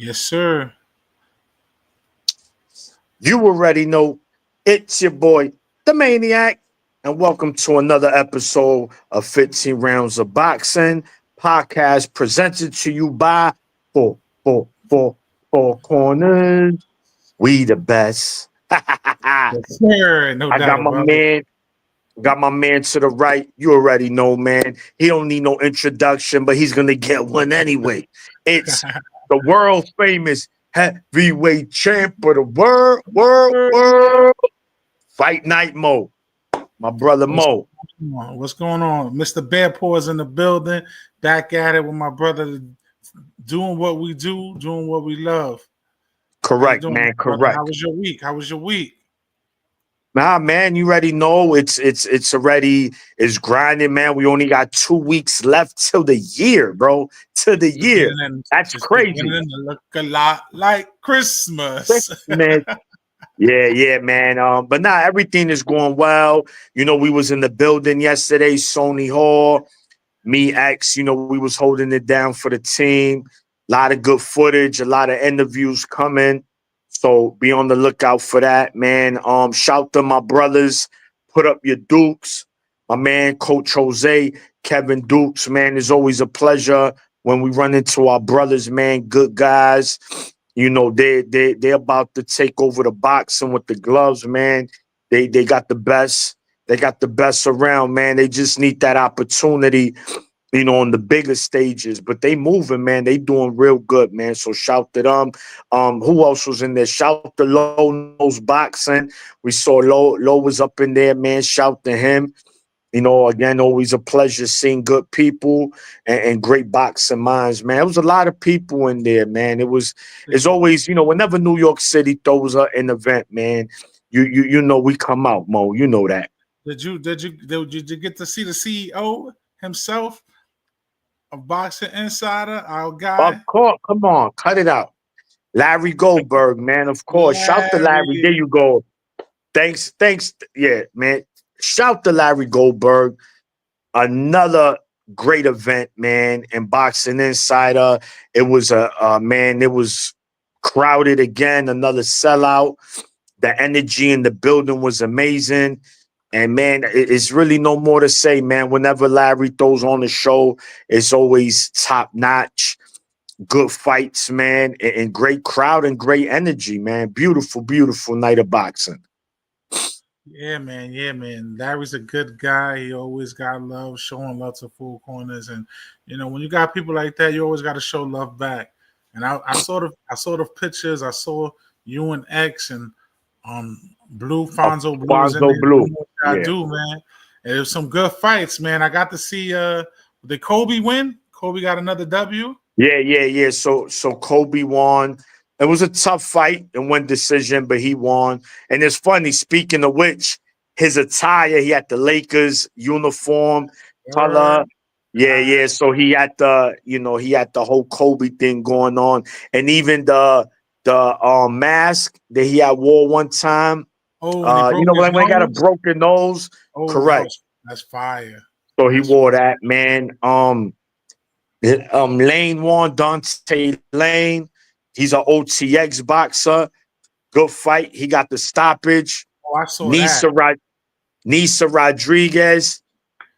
Yes, sir. You already know it's your boy, the Maniac, and welcome to another episode of 15 Rounds of Boxing podcast presented to you by Four Corners. We the best. I Yes, sir. No got doubt my about it. man. Got my man to the right. You already know, man. He don't need no introduction, but he's gonna get one anyway. It's the world famous heavyweight champ of the world. Fight Night Mo. My brother What's Mo. going on? What's going on? Mr. Bear Paws in the building. Back at it with my brother, doing what we do, doing what we love. How you Correct, doing, man. brother? How Correct. was your week? How was your week? Nah, man, you already know it's already it's grinding, man. We only got 2 weeks left till the year, bro. To the year. That's It's crazy. beginning to look a lot like Christmas. Man, yeah, man. But nah, everything is going well. You know, we was in the building yesterday, Sony Hall, me, X, we was holding it down for the team. A lot of good footage, a lot of interviews coming. So be on the lookout for that, man. Shout to my brothers, put up your Dukes. My man, Coach Jose, Kevin Dukes, man, it's always a pleasure when we run into our brothers, man. Good guys. They're about to take over the boxing with the gloves, man. They got the best. They got the best around, man. They just need that opportunity, on the bigger stages. But they moving, man. They doing real good, man. So shout to them. Who else was in there? Shout to Low Nose Boxing. We saw Low was up in there, man. Shout to him. Again, always a pleasure seeing good people and great boxing minds, man. There was a lot of people in there, man. It's always, whenever New York City throws an event, man, you know we come out, Mo. You know that. Did you get to see the CEO himself of Boxing Insider, our Of guy? course, come on, cut it out. Larry Goldberg, man. Of course. Shout to Larry. There Larry. you go. Thanks. Yeah, man. Shout to Larry Goldberg. Another great event, man. And Boxing Insider. It was man, it was crowded again, another sellout. The energy in the building was amazing. And man, it's really no more to say, man. Whenever Larry throws on the show, it's always top notch. Good fights, man, and great crowd and great energy, man. Beautiful, beautiful night of boxing. Yeah, man. Yeah, man. Larry's a good guy. He always got love, showing love to Four Corners, and when you got people like that, you always got to show love back. And I saw the pictures. I saw you and X and Blue Fonzo Blue was in Fonzo there Blue. doing what I Yeah. do, man. And it was some good fights, man. I got to see. Did Kobe win? Kobe got another W. Yeah. So Kobe won. It was a tough fight and one decision, but he won. And it's funny, speaking of which, his attire, he had the Lakers uniform color. Yeah. So he had the whole Kobe thing going on. And even the mask that he had wore one time. Oh, and he broke his When he got a nose. broken nose. Oh, Correct. that's fire. So he That's wore that, man. Lane won, Dante Lane. He's an OTX boxer. Good fight. He got the stoppage. Oh, I saw that. Nisa Rodriguez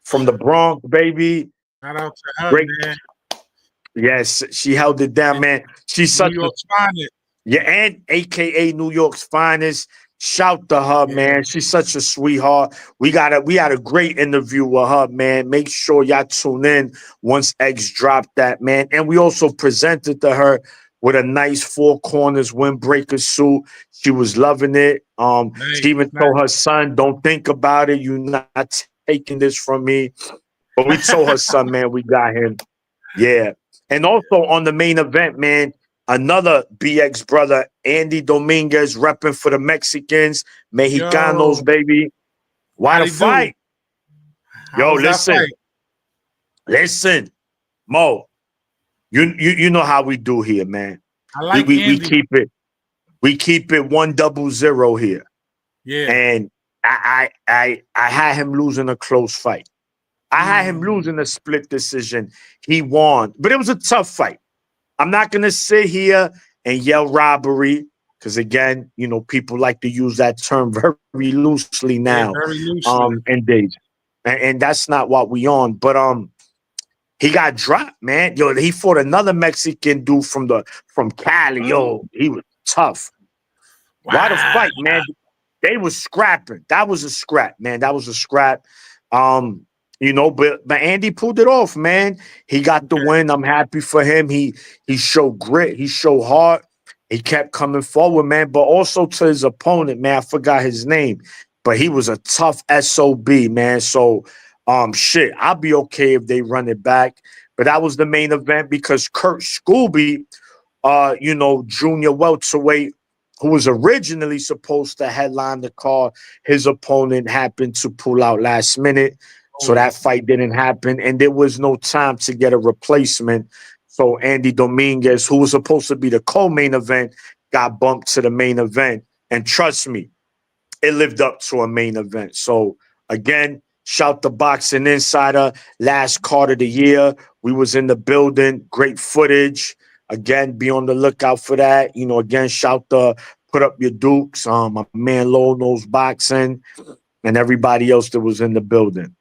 from the Bronx, baby. Shout out to her, Great. man. Yes, she held it down, man. She's such New York's finest. and AKA New York's finest. Shout to her, man. She's such a sweetheart. We had a great interview with her, man. Make sure y'all tune in once X dropped that, man. And we also presented to her with a nice Four Corners windbreaker suit. She was loving it. She even told her son, "Don't think about it. You're not taking this from me." But we told her son, man, we got him. Yeah. And also on the main event, man, another BX brother, Andy Dominguez, repping for the Mexicans, Mexicanos, baby. Why the fight? Yo, listen, Mo. You know how we do here, man. I like we Andy. keep it 1-0 here. Yeah. And I had him losing a close fight. I had him losing a split decision. He won, but it was a tough fight. I'm not gonna sit here and yell robbery. Because again, people like to use that term very loosely Yeah, now, very loosely. in days. And that's not what we on. But he got dropped, man. Yo, he fought another Mexican dude from Cali. Oh, Yo, he was tough. Why the wow. fight, man? They was scrapping. That was a scrap, man. That was a scrap. Um, but Andy pulled it off, man. He got the Okay. win. I'm happy for him. He showed grit. He showed heart. He kept coming forward, man. But also to his opponent, man. I forgot his name, but he was a tough SOB, man. So, shit, I'll be okay if they run it back. But that was the main event because Kurt Scooby, junior welterweight, who was originally supposed to headline the card. His opponent happened to pull out last minute. So Oh, that fight didn't happen. And there was no time to get a replacement. So Andy Dominguez, who was supposed to be the co-main event, got bumped to the main event. And trust me, it lived up to a main event. So again, shout the Boxing Insider, last card of the year. We was in the building, great footage. Again, be on the lookout for that. Again, shout the Put Up Your Dukes. My man Low Knows Boxing and everybody else that was in the building.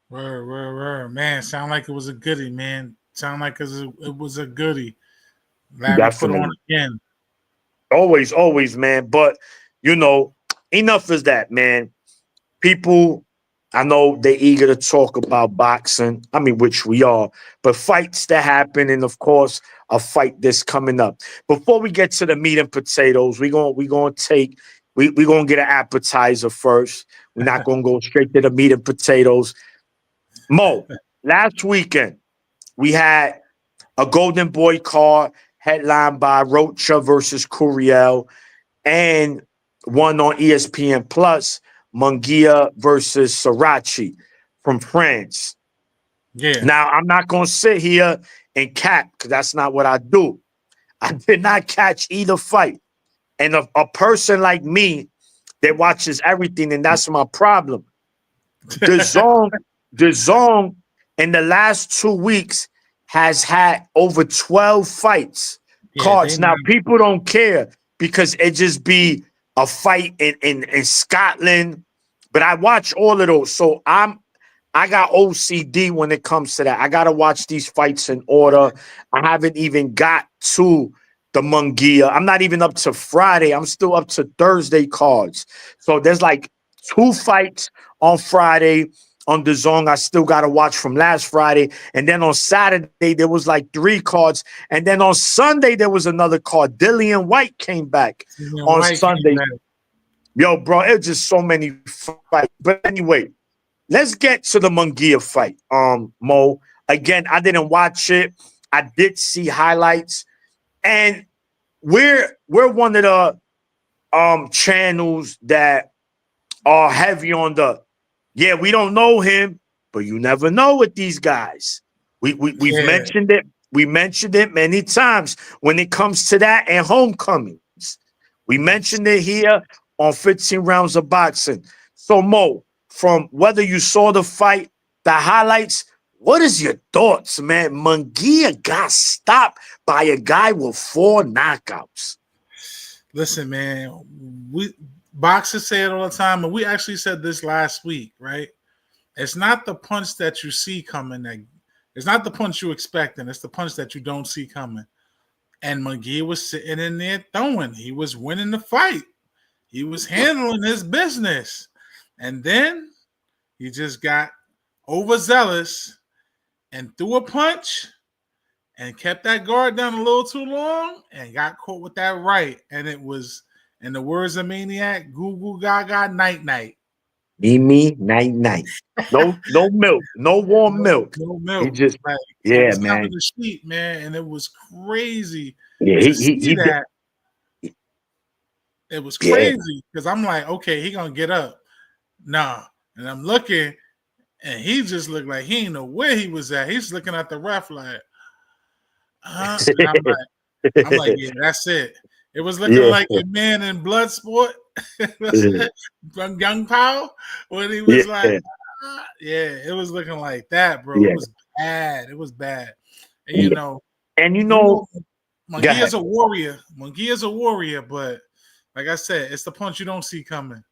word. Man, sound like it was a goodie, man. Sound like it was a goodie. Glad we put on Definitely. again. Always, man. But, you know, enough is that, man. People, I know they're eager to talk about boxing. I mean, which we are, but fights that happen, and of course, a fight that's coming up. Before we get to the meat and potatoes, we gonna get an appetizer first. We're not gonna go straight to the meat and potatoes. Mo, last weekend we had a Golden Boy card headlined by Rocha versus Cureil, and one on ESPN Plus, Munguia versus Sarachi from France. Yeah. Now, I'm not going to sit here and cap because that's not what I do. I did not catch either fight. And a person like me that watches everything, and that's my problem. The zone, the zone in the last 2 weeks has had over 12 fights, Yeah, they cards. Now, not. people don't care because it just be a fight in Scotland. But I watch all of those. So I got OCD when it comes to that. I gotta watch these fights in order. I haven't even got to the Munguia. I'm not even up to Friday. I'm still up to Thursday cards. So there's like 2 fights on Friday on the zone. I still gotta watch from last Friday. And then on Saturday, there was like 3 cards. And then on Sunday, there was another card. Dillian White came back on White came Sunday. back. Yo, bro, it's just so many fights. But anyway, let's get to the Munguia fight. Mo. Again, I didn't watch it. I did see highlights. And we're one of the channels that are heavy on we don't know him, but you never know with these guys. We've Yeah. mentioned it. We mentioned it many times when it comes to that and homecomings. We mentioned it here on 15 Rounds of Boxing. So Mo, from whether you saw the fight, the highlights, what is your thoughts, man? Munguia got stopped by a guy with 4 knockouts. Listen, man, we boxers say it all the time, and we actually said this last week, right? It's not the punch that you see coming it's not the punch you expecting, it's the punch that you don't see coming. And McGee was sitting in there throwing. He was winning the fight. He was handling his business. And then he just got overzealous and threw a punch and kept that guard down a little too long and got caught with that right. And it was, in the words of Maniac, goo goo gaga night night. Me, night. No milk, no warm milk. No He milk. just, Like, he yeah, was covered man. the sheet, man. And it was crazy Yeah, to he see did. that. It was Yeah. crazy because I'm like, okay, he gonna get up. Nah. And I'm looking, and he just looked like he didn't know where he was at. He's looking at the ref like, and I'm like, yeah, that's it. It was looking Yeah. like a man in blood sport. From Young Pow when he was like, Yeah. yeah, it was looking like that, bro. It Yeah. was bad. It was bad. And Yeah. And you know, Go ahead. Munguia's a warrior. Munguia's a warrior, but like I said, it's the punch you don't see coming.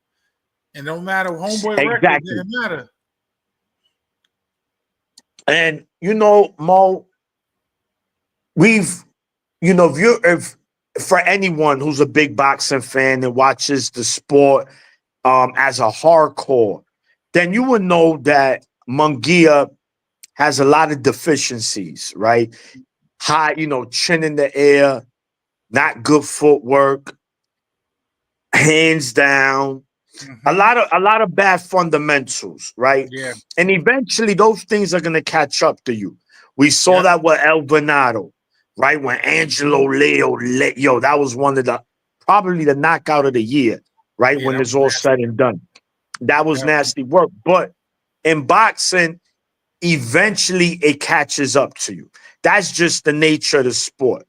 And no matter homeboy record, Exactly. didn't matter. And Mo, we've if for anyone who's a big boxing fan and watches the sport as a hardcore, then you would know that Munguia has a lot of deficiencies, right? High, chin in the air, not good footwork, hands down, Mm-hmm. a lot of bad fundamentals, right? Yeah. And eventually those things are gonna catch up to you. We saw Yep. that with El Venado, right? When Angelo Leo that was one of the probably the knockout of the year, right? Yeah, When that was it's all said nasty. and done. That was Yep. nasty work. But in boxing, eventually it catches up to you. That's just the nature of the sport.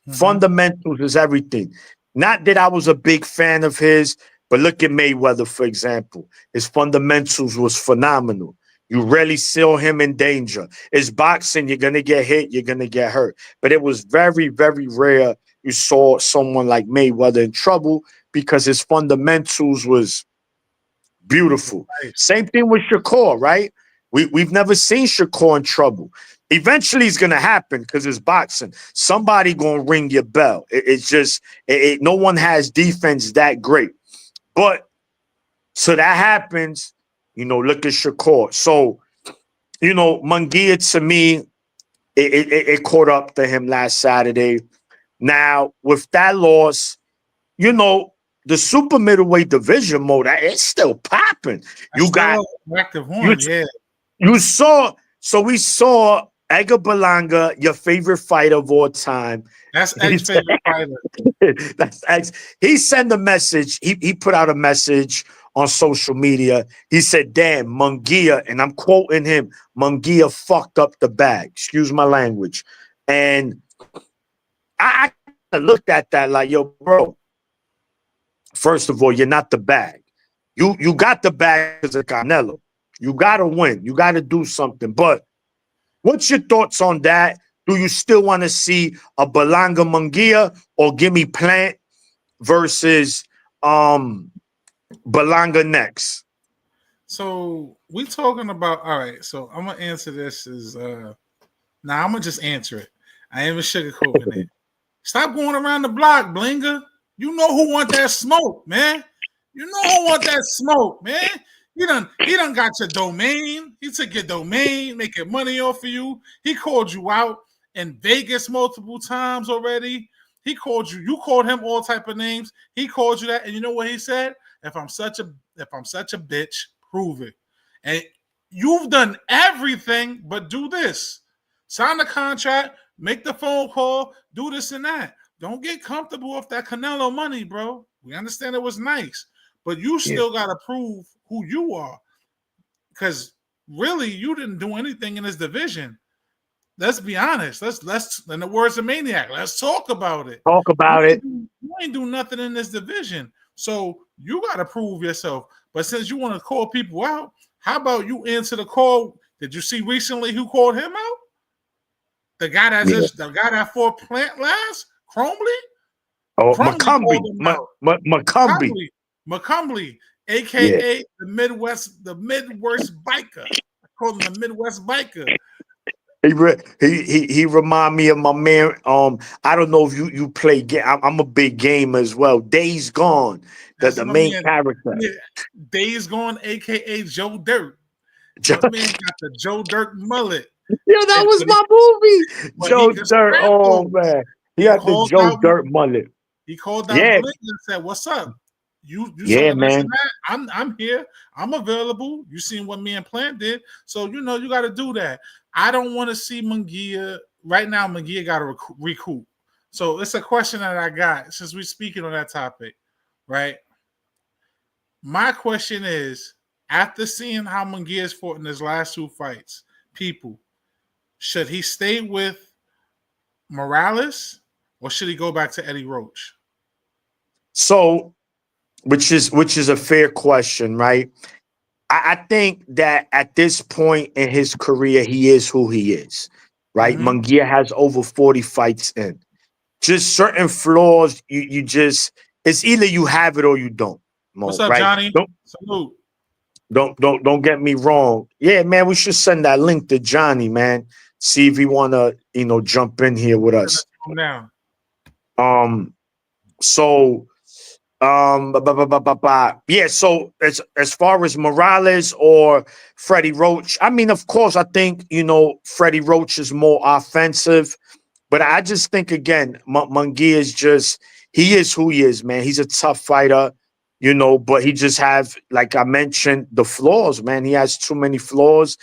Mm-hmm. Fundamentals is everything. Not that I was a big fan of his, but look at Mayweather, for example. His fundamentals was phenomenal. You rarely saw him in danger. It's boxing, you're gonna get hit, you're gonna get hurt. But it was very, very rare you saw someone like Mayweather in trouble because his fundamentals was beautiful. Nice. Same thing with Shakur, right? We've never seen Shakur in trouble. Eventually, it's gonna happen because it's boxing. Somebody gonna ring your bell. It's just no one has defense that great. But so that happens, look at Shakur. So, Munguia to me, it caught up to him last Saturday. Now, with that loss, the super middleweight division mode, it's still popping. That's You got still an active you one. Yeah. you saw we saw Edgar Berlanga, your favorite fighter of all time. That's Egg's favorite fighter. That's X. He sent a message. He put out a message on social media. He said, "Damn, Munguia," and I'm quoting him. Munguia fucked up the bag. Excuse my language. And I looked at that like, yo, bro. First of all, you're not the bag. You got the bag as a Canelo. You got to win. You got to do something. But what's your thoughts on that? Do you still want to see a Berlanga Munguia or Gimme Plant versus Berlanga next? So we talking about all right. So I'm gonna answer this as now I'm gonna just answer it. I ain't even sugarcoating it. Stop going around the block, Blinger. You know who want that smoke, man. You know who want that smoke, man. He done got your domain. He took your domain, making money off of you. He called you out in Vegas multiple times already. He called you. You called him all type of names. He called you that, and you know what he said? If I'm such a bitch, prove it. And you've done everything but do this. Sign the contract, make the phone call, do this and that. Don't get comfortable with that Canelo money, bro. We understand it was nice, but you Yeah. still got to prove who you are. Because really, you didn't do anything in this division. Let's be honest. Let's in the words of Maniac, let's talk about it. Talk about it. You ain't do nothing in this division. So you got to prove yourself. But since you want to call people out, how about you answer the call? Did you see recently who called him out? The guy that fought Plant last, Cromley. Oh, Cromley McCumbee. called him out. McCumbee. McCumbly, Yeah. aka the Midwest biker. I call him the Midwest biker. He remind me of my man. I don't know if you play game. I'm a big gamer as well. Days Gone, That's the my main man. character. Yeah. Days Gone, aka Joe Dirt. Joe, My man got the Joe Dirt mullet. yo, that And, was my movie. but he Joe can Dirt. scrap Oh those. man, he He had the called Joe out Dirt mullet. Yeah, Blink and said, "What's up? You yeah, selling this and man. that? I'm here. I'm available. You seen what me and Plant did, so you got to do that. I don't want to see Munguia right now. Munguia got to recoup. So it's a question that I got since we're speaking on that topic, right? My question is, after seeing how Munguia's fought in his last two fights, people, should he stay with Morales or should he go back to Eddie Roach? So, which is a fair question, right? I think that at this point in his career, he is who he is, right? Mm-hmm. Munguia has over 40 fights in. just certain flaws. You just it's either you have it or you don't. What's Mo, up, right? Johnny? Salute. Don't get me wrong. Yeah, man, we should send that link to Johnny, man. See if he wanna, jump in here with Send it us. to him now. Um, so yeah, so as far as Morales or Freddie Roach, I mean, of course, I think Freddie Roach is more offensive, but I just think again, Munguia is just he is who he is, man. He's a tough fighter, but he just have, like I mentioned, the flaws, man. He has too many flaws,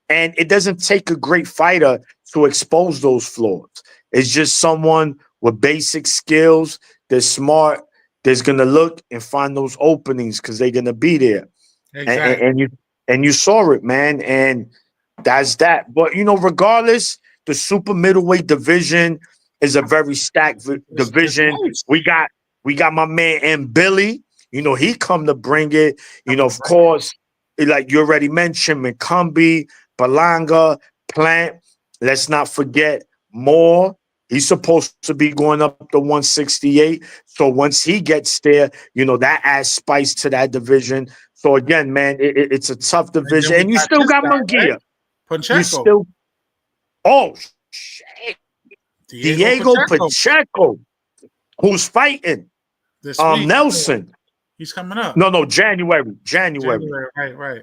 and it doesn't take a great fighter to expose those flaws. It's just someone with basic skills. They're smart. That's gonna look and find those openings because they're gonna be there. And, and, Exactly. and you and you saw it, man. And that's that. But regardless, the super middleweight division is a very stacked It's division. nice. We got my man M Billy. He come to bring it. Coming to Of bring it. course, like you already mentioned, McCumbee, Balanga, Plant. Let's not forget Moore. He's supposed to be going up to 168. So once he gets there, that adds spice to that division. So again, man, it's a tough And then division. we And you got still this got guy, right? Munguia. You Pacheco. still, oh, shit. Diego Diego Pacheco. Pacheco, who's fighting This week. Nelson. He's coming up. No, January. January. January. Right.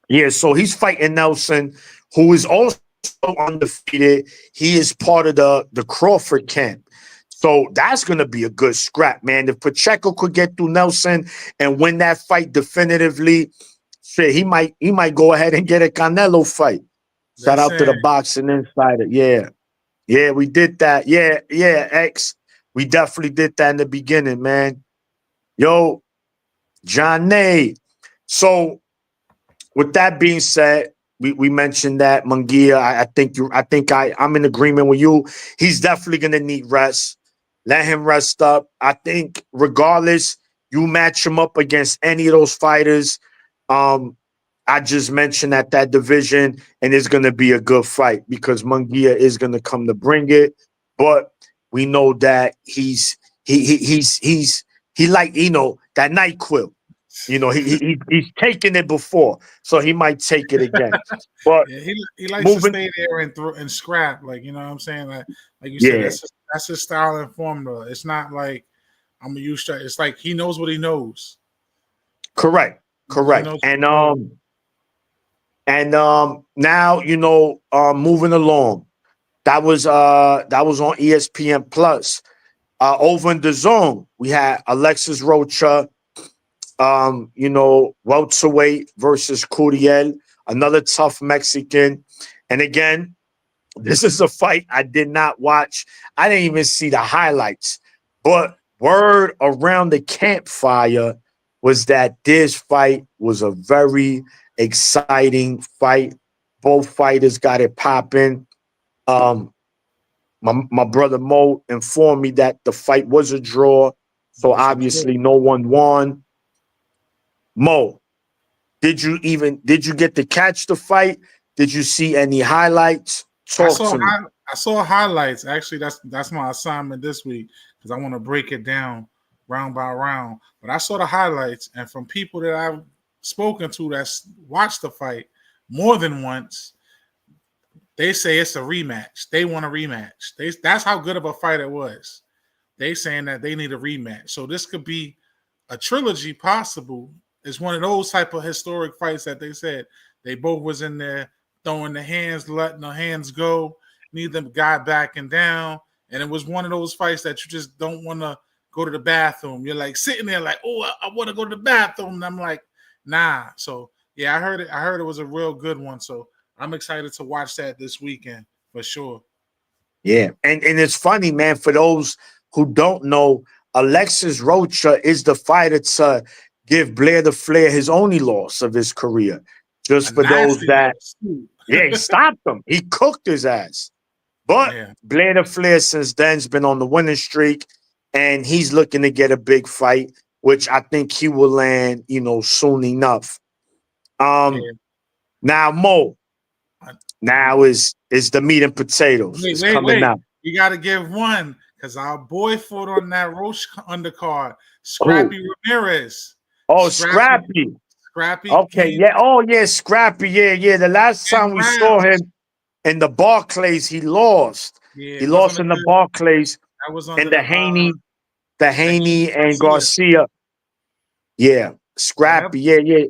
Yeah, so he's fighting Nelson, who is also undefeated. He is part of the Crawford camp. So that's gonna be a good scrap, man. If Pacheco could get through Nelson and win that fight definitively, shit, he might go ahead and get a Canelo fight. They Shout out to the saying Boxing Insider. Yeah. Yeah, we did that. Yeah, X. We definitely did that in the beginning, man. Yo, John Nay. So with that being said, we mentioned that Munguia. I'm in agreement with you. He's definitely gonna need rest. Let him rest up. I think regardless, you match him up against any of those fighters. Um, I just mentioned that division, and it's gonna be a good fight because Munguia is gonna come to bring it. But we know that he like that night quill. He's taken it before, so he might take it again. But yeah, he likes to moving, stay there and scrap, like what I'm saying, like you said, yeah, that's his style and formula. It's not like I'm gonna use. It's like he knows what he knows. correct, He correct, knows what and he knows. now moving along. That was on ESPN Plus. Over in the zone, we had Alexis Rocha, welterweight versus Cureil, another tough Mexican. And again, this is a fight I did not watch. I didn't even see the highlights. But word around the campfire was that this fight was a very exciting fight. Both fighters got it popping. Um, my brother Mo informed me that the fight was a draw. So It's a draw. obviously no one won. Mo, did you get to catch the fight? Did you see any highlights? I Talk saw to me. I saw highlights. Actually, that's my assignment this week because I want to break it down round by round. But I saw the highlights, and from people that I've spoken to that's watched the fight more than once, they say it's a rematch. They want a rematch. That's how good of a fight it was. They saying that they need a rematch. So this could be a trilogy possible. It's one of those type of historic fights that they said they both was in there throwing the hands, letting the hands go, neither guy backing down. And it was one of those fights that you just don't want to go to the bathroom. You're like sitting there like, oh, I want to go to the bathroom. And I'm like, nah. So yeah, I heard it. I heard it was a real good one. So I'm excited to watch that this weekend for sure. Yeah. And it's funny, man, for those who don't know, Alexis Rocha is the fighter to give Blair the Flair his only loss of his career. A Just for those nasty that, loss too. yeah, he stopped him. He cooked his ass. But Yeah. Blair the Flair since then's been on the winning streak, and he's looking to get a big fight, which I think he will land, soon enough. Um, Yeah. Now Mo, I- now is the meat and potatoes. Wait, It's wait, coming wait. up. We got to give one because our boy fought on that Roach undercard. Who? Scrappy Ramirez. Oh, Scrappy, Scrappy. Scrappy Okay, came yeah. Oh, yeah, Scrappy. Yeah, yeah. The last 10 time we saw rounds. him in the Barclays, he lost. Yeah, He it wasn't lost a in the good. Barclays That was and under the the Haney Haney and Garcia. Garcia. Yeah, Yeah, that, Scrappy. Yeah, yeah.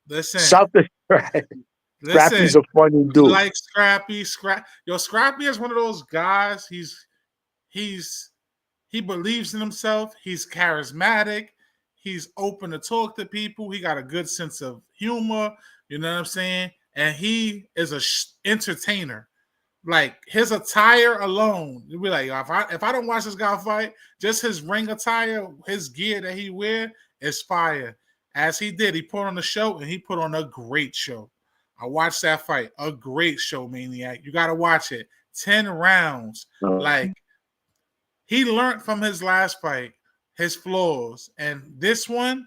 listen, Shout to Scrappy's listen. a funny You dude. like Scrappy? Yo, Scrappy is one of those guys. He's he believes in himself. He's charismatic. He's open to talk to people. He got a good sense of humor. You know what I'm saying? And he is a entertainer. Like his attire alone, you'll be like, if I don't watch this guy fight, just his ring attire, his gear that he wear is fire. As he did, he put on a show and he put on a great show. I watched that fight, a great show, Maniac. You got to watch it. 10 rounds. Like he learned from his last fight his flaws, and this one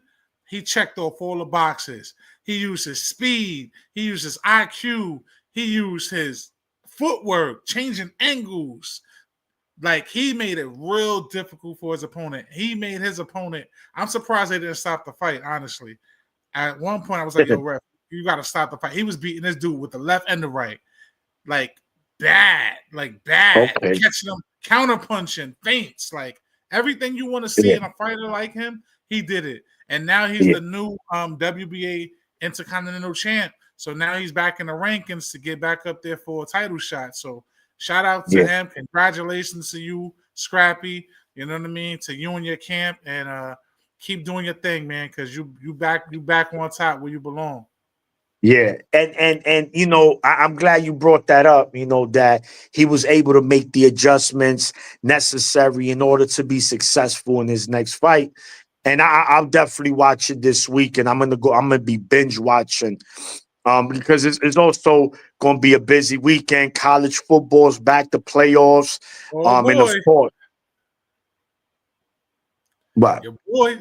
he checked off all the boxes. He used his speed, he used his IQ, he used his footwork, changing angles. Like he made it real difficult for his opponent. He made his opponent. I'm surprised they didn't stop the fight. Honestly, at one point I was like, "Yo, ref, you got to stop the fight." He was beating this dude with the left and the right, like bad, Okay. catching them, counter punching, feints, like everything you want to see Yeah. in a fighter like him. He did it, and now he's Yeah. the new WBA Intercontinental Champ. So now he's back in the rankings to get back up there for a title shot. So shout out to Yeah. him. Congratulations to you, Scrappy. You know what I mean? To you and your camp, and keep doing your thing, man. Because you back on top where you belong. Yeah, and you know, I'm glad you brought that up. You know that he was able to make the adjustments necessary in order to be successful in his next fight. And I'll definitely watch it this week, and I'm gonna be binge watching, because it's also gonna be a busy weekend. College football's back to playoffs, Oh and of boy. course, what?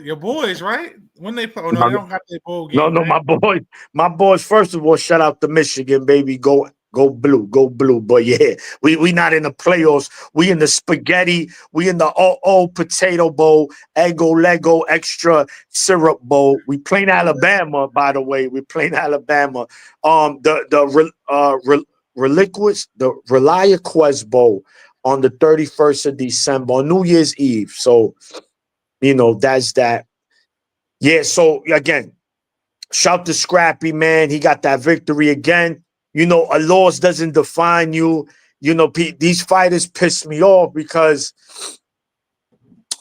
Your boys, right? When they play, oh no, they don't got their bowl No, game, no, right? my boys. First of all, shout out to Michigan, baby. Go blue, go blue. But yeah, we not in the playoffs. We in the spaghetti. We in the potato bowl, Eggo Lego extra syrup bowl. We playing Alabama, by the way. We playing Alabama. Reliquis, the Reliquis Bowl on the 31st of December, on New Year's Eve. So you know that's that. Yeah. So again. Shout to Scrappy, man. He got that victory again. You know, a loss doesn't define you. You know, these fighters piss me off because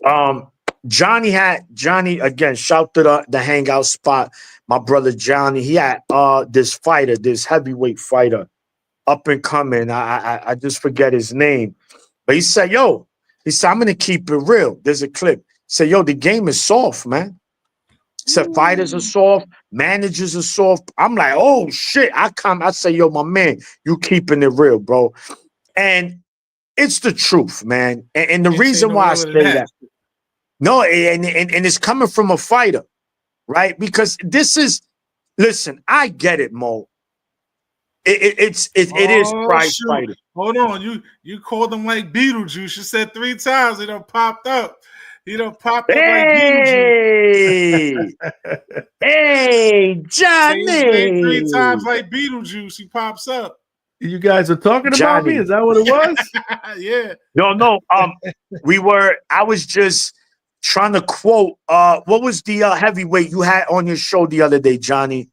um Johnny again, shout to the hangout spot. My brother Johnny, he had this fighter, this heavyweight fighter, up and coming. I just forget his name. But he said, I'm gonna keep it real. There's a clip. He said, yo, the game is soft, man. Said fighters are soft, managers are soft. I'm like, oh shit. I say, yo, my man, you keeping it real, bro. And it's the truth, man. And the Can't say reason no why I realer than say that. that, no, and it's coming from a fighter, right? Because listen, I get it, Mo. It is Oh prize shoot. fighting. Hold on. You called him like Beetlejuice. You said 3 times. He done popped up. He done popped up like Beetlejuice. Hey, hey, Say his name 3 times Johnny. like Beetlejuice. He pops up. You guys are talking about me? Johnny. Is that what it was? Yeah. No. I was just trying to quote what was the heavyweight you had on your show the other day, Johnny?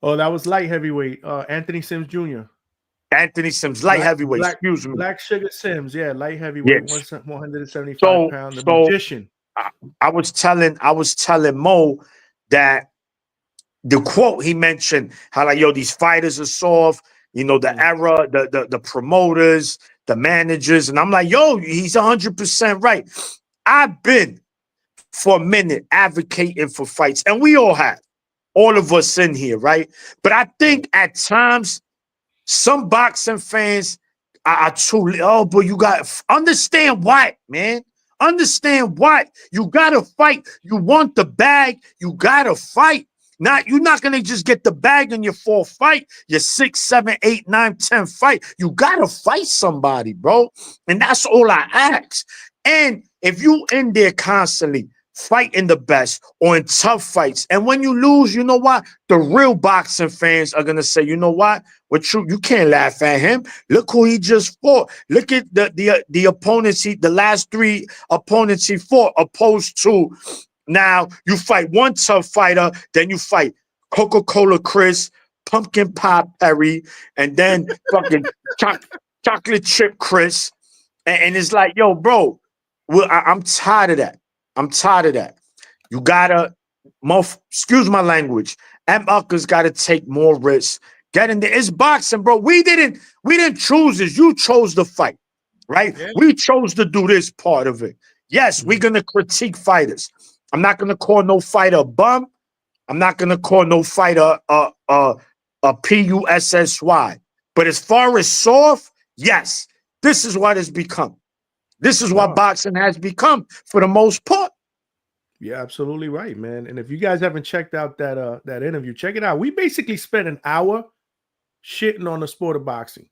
Oh, that was light heavyweight. Anthony Sims Jr. Anthony Sims, light heavyweight, excuse me. Black Sugar Sims, yeah, light heavyweight, Yes. 175 pounds, the magician. I was telling Mo that the quote he mentioned, how like, yo, these fighters are soft, you know, the era, the promoters, the managers, and I'm like, yo, he's 100% right. I've been for a minute advocating for fights, and we all have, all of us in here, right? But I think at times some boxing fans are too, but you got to understand what, man. Understand what? You got to fight. You want the bag, you got to fight. You're not gonna just get the bag in your 4th fight, your 6, 7, 8, 9, 10 fight. You gotta fight somebody, bro. And that's all I ask. And if you in there constantly fighting the best or in tough fights, and when you lose, you know what? The real boxing fans are gonna say, you know what? You can't laugh at him. Look who he just fought. Look at the opponents, the last 3 opponents he fought, opposed to now you fight one tough fighter, then you fight Coca-Cola Chris, Pumpkin Pie Perry, and then fucking chocolate chip Chris. And it's like, yo, bro, I'm tired of that. I'm tired of that. You gotta, excuse my language, Uckers gotta take more risks. Get in there. It's boxing, bro. We didn't choose this. You chose the fight, right? Yeah. We chose to do this part of it. Yes, we're gonna critique fighters. I'm not gonna call no fighter a bum. I'm not gonna call no fighter a PUSSY. But as far as soft, yes, this is what it's become. This is what boxing has become for the most part. You're absolutely right, man. And if you guys haven't checked out that interview, check it out. We basically spent an hour shitting on the sport of boxing,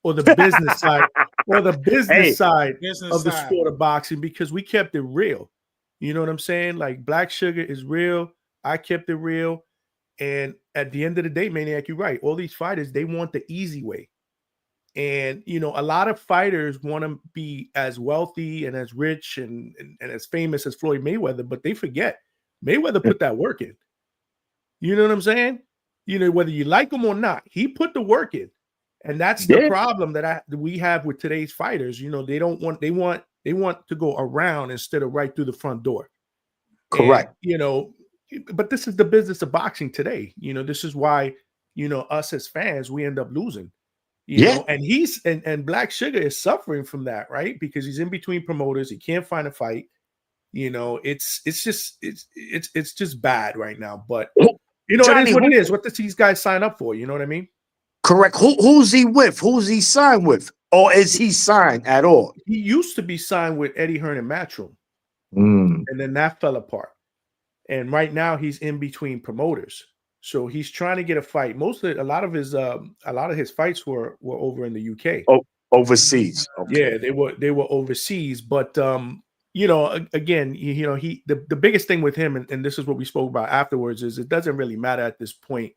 or the business side, or the business side of the sport of boxing, because we kept it real. You know what I'm saying? Like, Black Sugar is real. I kept it real. And at the end of the day, Maniac, you're right. All these fighters, they want the easy way. And, you know, a lot of fighters want to be as wealthy and as rich and as famous as Floyd Mayweather, but they forget Mayweather put that work in. You know what I'm saying? You know, whether you like him or not, he put the work in. And that's the problem that we have with today's fighters. You know, they want to go around instead of right through the front door. Correct. And, you know, but this is the business of boxing today. You know, this is why, you know, us as fans, we end up losing. You know, and he's and Black Sugar is suffering from that, right? Because he's in between promoters, he can't find a fight. You know, it's just bad right now. But you know, Johnny, it is what it is. What does these guys sign up for? You know what I mean? Correct. Who's he with? Who's he signed with? Or is he signed at all? He used to be signed with Eddie Hearn and Matchroom. And then that fell apart. And right now he's in between promoters. So he's trying to get a fight. A lot of his fights were over in the UK. Oh, overseas. Okay. Yeah, they were overseas. But you know, again, you know, the biggest thing with him, and this is what we spoke about afterwards, is it doesn't really matter at this point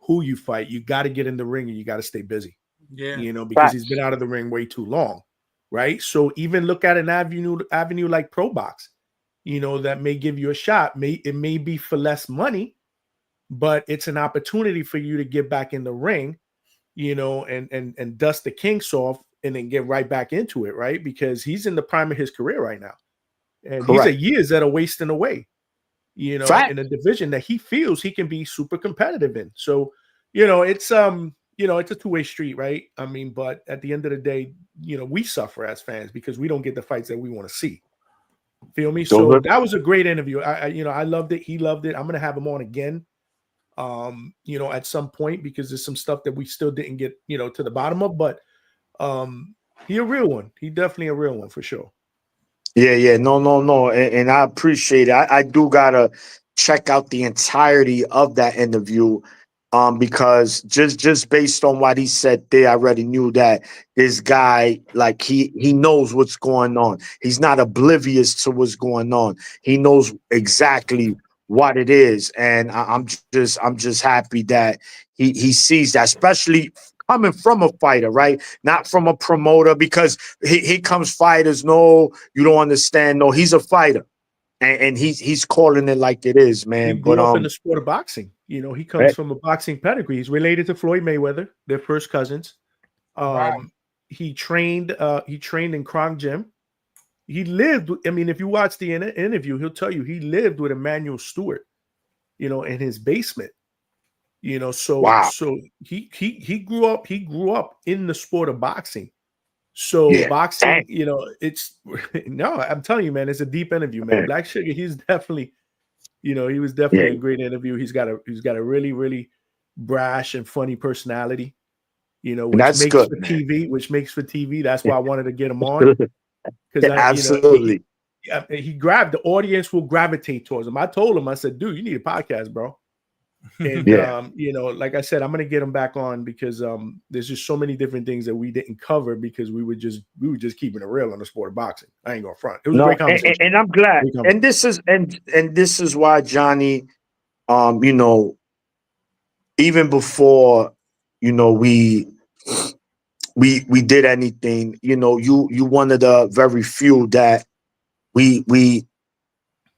who you fight. You got to get in the ring and you got to stay busy. Yeah, you know, because he's been out of the ring way too long, right? So even look at an avenue like Pro Box, you know, that may give you a shot. It may be for less money, but it's an opportunity for you to get back in the ring, you know, and dust the kinks off and then get right back into it, right? Because he's in the prime of his career right now. And these are years that are wasting away, you know, in a division that he feels he can be super competitive in. So, you know, it's a two-way street, right? I mean, but at the end of the day, you know, we suffer as fans because we don't get the fights that we want to see. Feel me? So that was a great interview. I loved it. He loved it. I'm going to have him on again, you know, at some point, because there's some stuff that we still didn't get, you know, to the bottom of, but he a real one. He definitely a real one for sure. Yeah. No. And I appreciate it. I do got to check out the entirety of that interview. Because just based on what he said there, I already knew that this guy, like, he knows what's going on. He's not oblivious to what's going on. He knows exactly what it is, and I'm just happy that he sees that, especially coming from a fighter, right? Not from a promoter, because he comes fighters. No, you don't understand. No, he's a fighter. And he's calling it like it is, man. He grew up in the sport of boxing. You know, he comes from a boxing pedigree. He's related to Floyd Mayweather. They're first cousins. He trained in Krong Gym. He lived. I mean, if you watch the interview, he'll tell you he lived with Emmanuel Stewart, you know, in his basement. You know, so he grew up in the sport of boxing. So boxing, you know, I'm telling you, man, it's a deep interview, man. Black Sugar, he's definitely, you know, he was definitely a great interview. He's got a really, really brash and funny personality, you know, which makes for TV. That's why I wanted to get him on. Because absolutely, he grabbed the audience will gravitate towards him. I told him, I said, dude, you need a podcast, bro. And Yeah. you know, like I said, I'm gonna get him back on because there's just so many different things that we didn't cover because we were just keeping it real on the sport of boxing. I ain't gonna front. It was a No, great conversation. and I'm glad. Great And conversation. this is and this is why Johnny, you know, even before, you know, we did anything, you know, you one of the very few that we we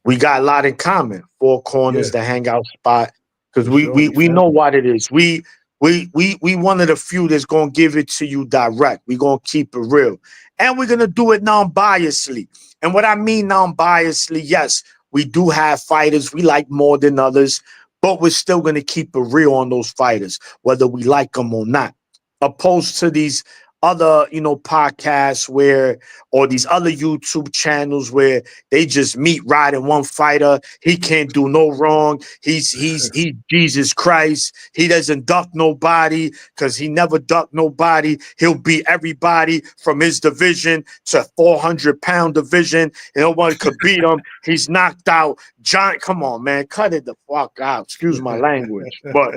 we got a lot in common. Four Yeah, corners, the hangout spot, because for sure. We we know family. what it is. We one of the few that's gonna give it to you direct. We gonna keep it real, and we're gonna do it non-biasedly. And what I mean non-biasedly, yes, we do have fighters we like more than others, but we're still gonna keep it real on those fighters, whether we like them or not. Opposed to these other, you know, podcasts where, or these other YouTube channels where they just meet riding one fighter. He can't do no wrong. He's Jesus Christ. He doesn't duck nobody because he never ducked nobody. He'll beat everybody from his division to 400-pound division. And no one could beat him. He's knocked out. John, come on, man. Cut it the fuck out. Excuse my language. But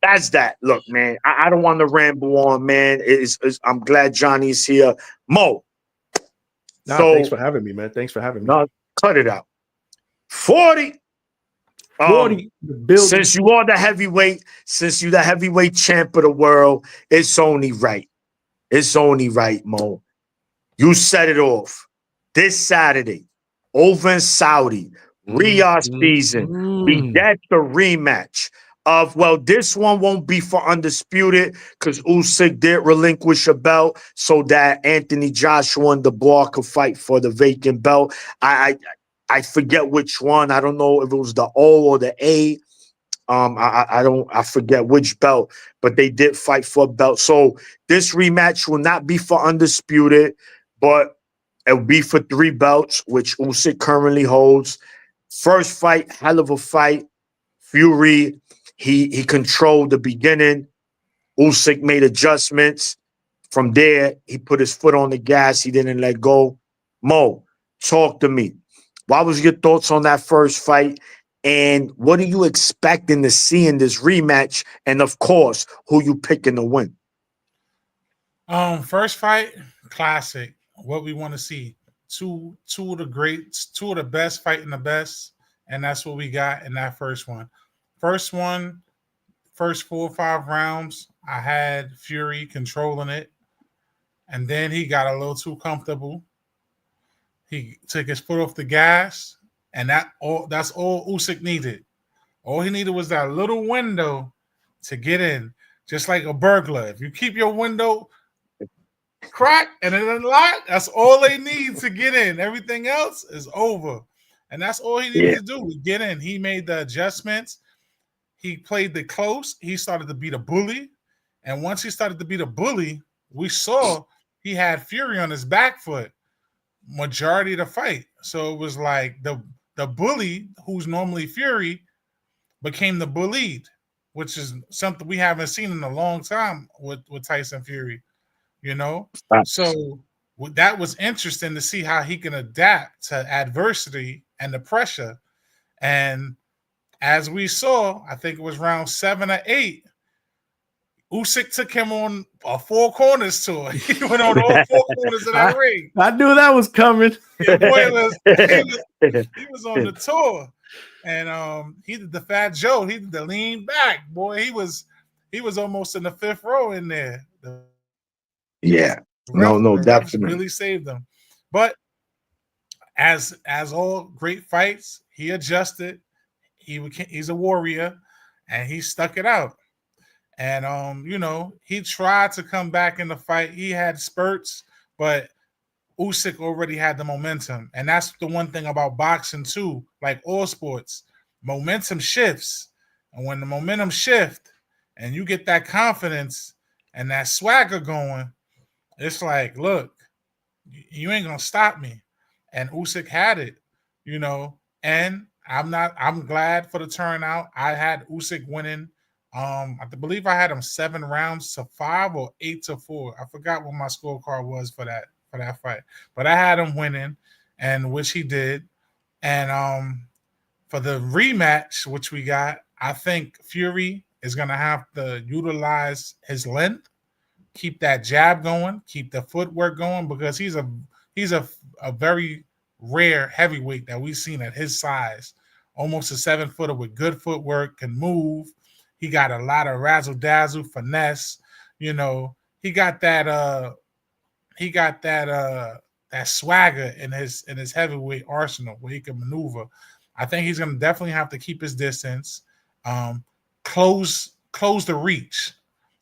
that's that. Look, man, I don't want to ramble on, man. I'm glad Johnny's here. Mo, Nah, thanks so for having me, man. Thanks for having me. no, cut it out. 40. 40 the building. Since you are the heavyweight, since you the heavyweight champ of the world, it's only right. It's only right, Mo. You set it off this Saturday over in Saudi, Riyadh season. That's the rematch of, well, this one won't be for undisputed because Usyk did relinquish a belt so that Anthony Joshua and Dubois could fight for the vacant belt. I forget which one. I don't know if it was the O or the A. I forget which belt, but they did fight for a belt. So this rematch will not be for undisputed, but it will be for 3 belts, which Usyk currently holds. First fight, hell of a fight. Fury, he controlled the beginning. Usyk made adjustments. From there, he put his foot on the gas. He didn't let go. Mo, talk to me. What was your thoughts on that first fight? And what are you expecting to see in this rematch? And of course, who you picking to win? First fight, classic. What we want to see. Two of the greats, two of the best fighting the best, and that's what we got in that first one. First one, first 4 or 5 rounds, I had Fury controlling it, and then he got a little too comfortable. He took his foot off the gas, and that's all Usyk needed. All he needed was that little window to get in, just like a burglar. If you keep your window crack and it unlocked, that's all they need to get in. Everything else is over. And that's all he needed Yeah. to do, get in. He made the adjustments. He played the close. He started to be the bully. And once he started to be the bully, we saw he had Fury on his back foot majority of the fight. So it was like the bully, who's normally Fury, became the bullied, which is something we haven't seen in a long time with Tyson Fury, you know? So that was interesting to see how he can adapt to adversity and the pressure. And as we saw, I think it was round 7 or 8, Usyk took him on a 4 corners tour. He went on all 4 corners of that ring. I knew that was coming. Your boy was on the tour. And he did the Fat Joe. He did the lean back. Boy, he was almost in the 5th row in there. Yeah. The No, refs definitely. really saved him. But as all great fights, he adjusted. He's a warrior, and he stuck it out. And he tried to come back in the fight. He had spurts, but Usyk already had the momentum. And that's the one thing about boxing too, like all sports. Momentum shifts. And when the momentum shifts and you get that confidence and that swagger going, it's like, look, you ain't gonna stop me. And Usyk had it, and I'm glad for the turnout. I had Usyk winning. I believe I had him 7 rounds to 5 or 8-4. I forgot what my scorecard was for that fight. But I had him winning, and which he did. And for the rematch, which we got, I think Fury is going to have to utilize his length, keep that jab going, keep the footwork going, because he's a very rare heavyweight that we've seen at his size, almost a 7-footer with good footwork, can move. He got a lot of razzle dazzle, finesse. You know, he got that swagger in his heavyweight arsenal where he can maneuver. I think he's going to definitely have to keep his distance, um, close the reach.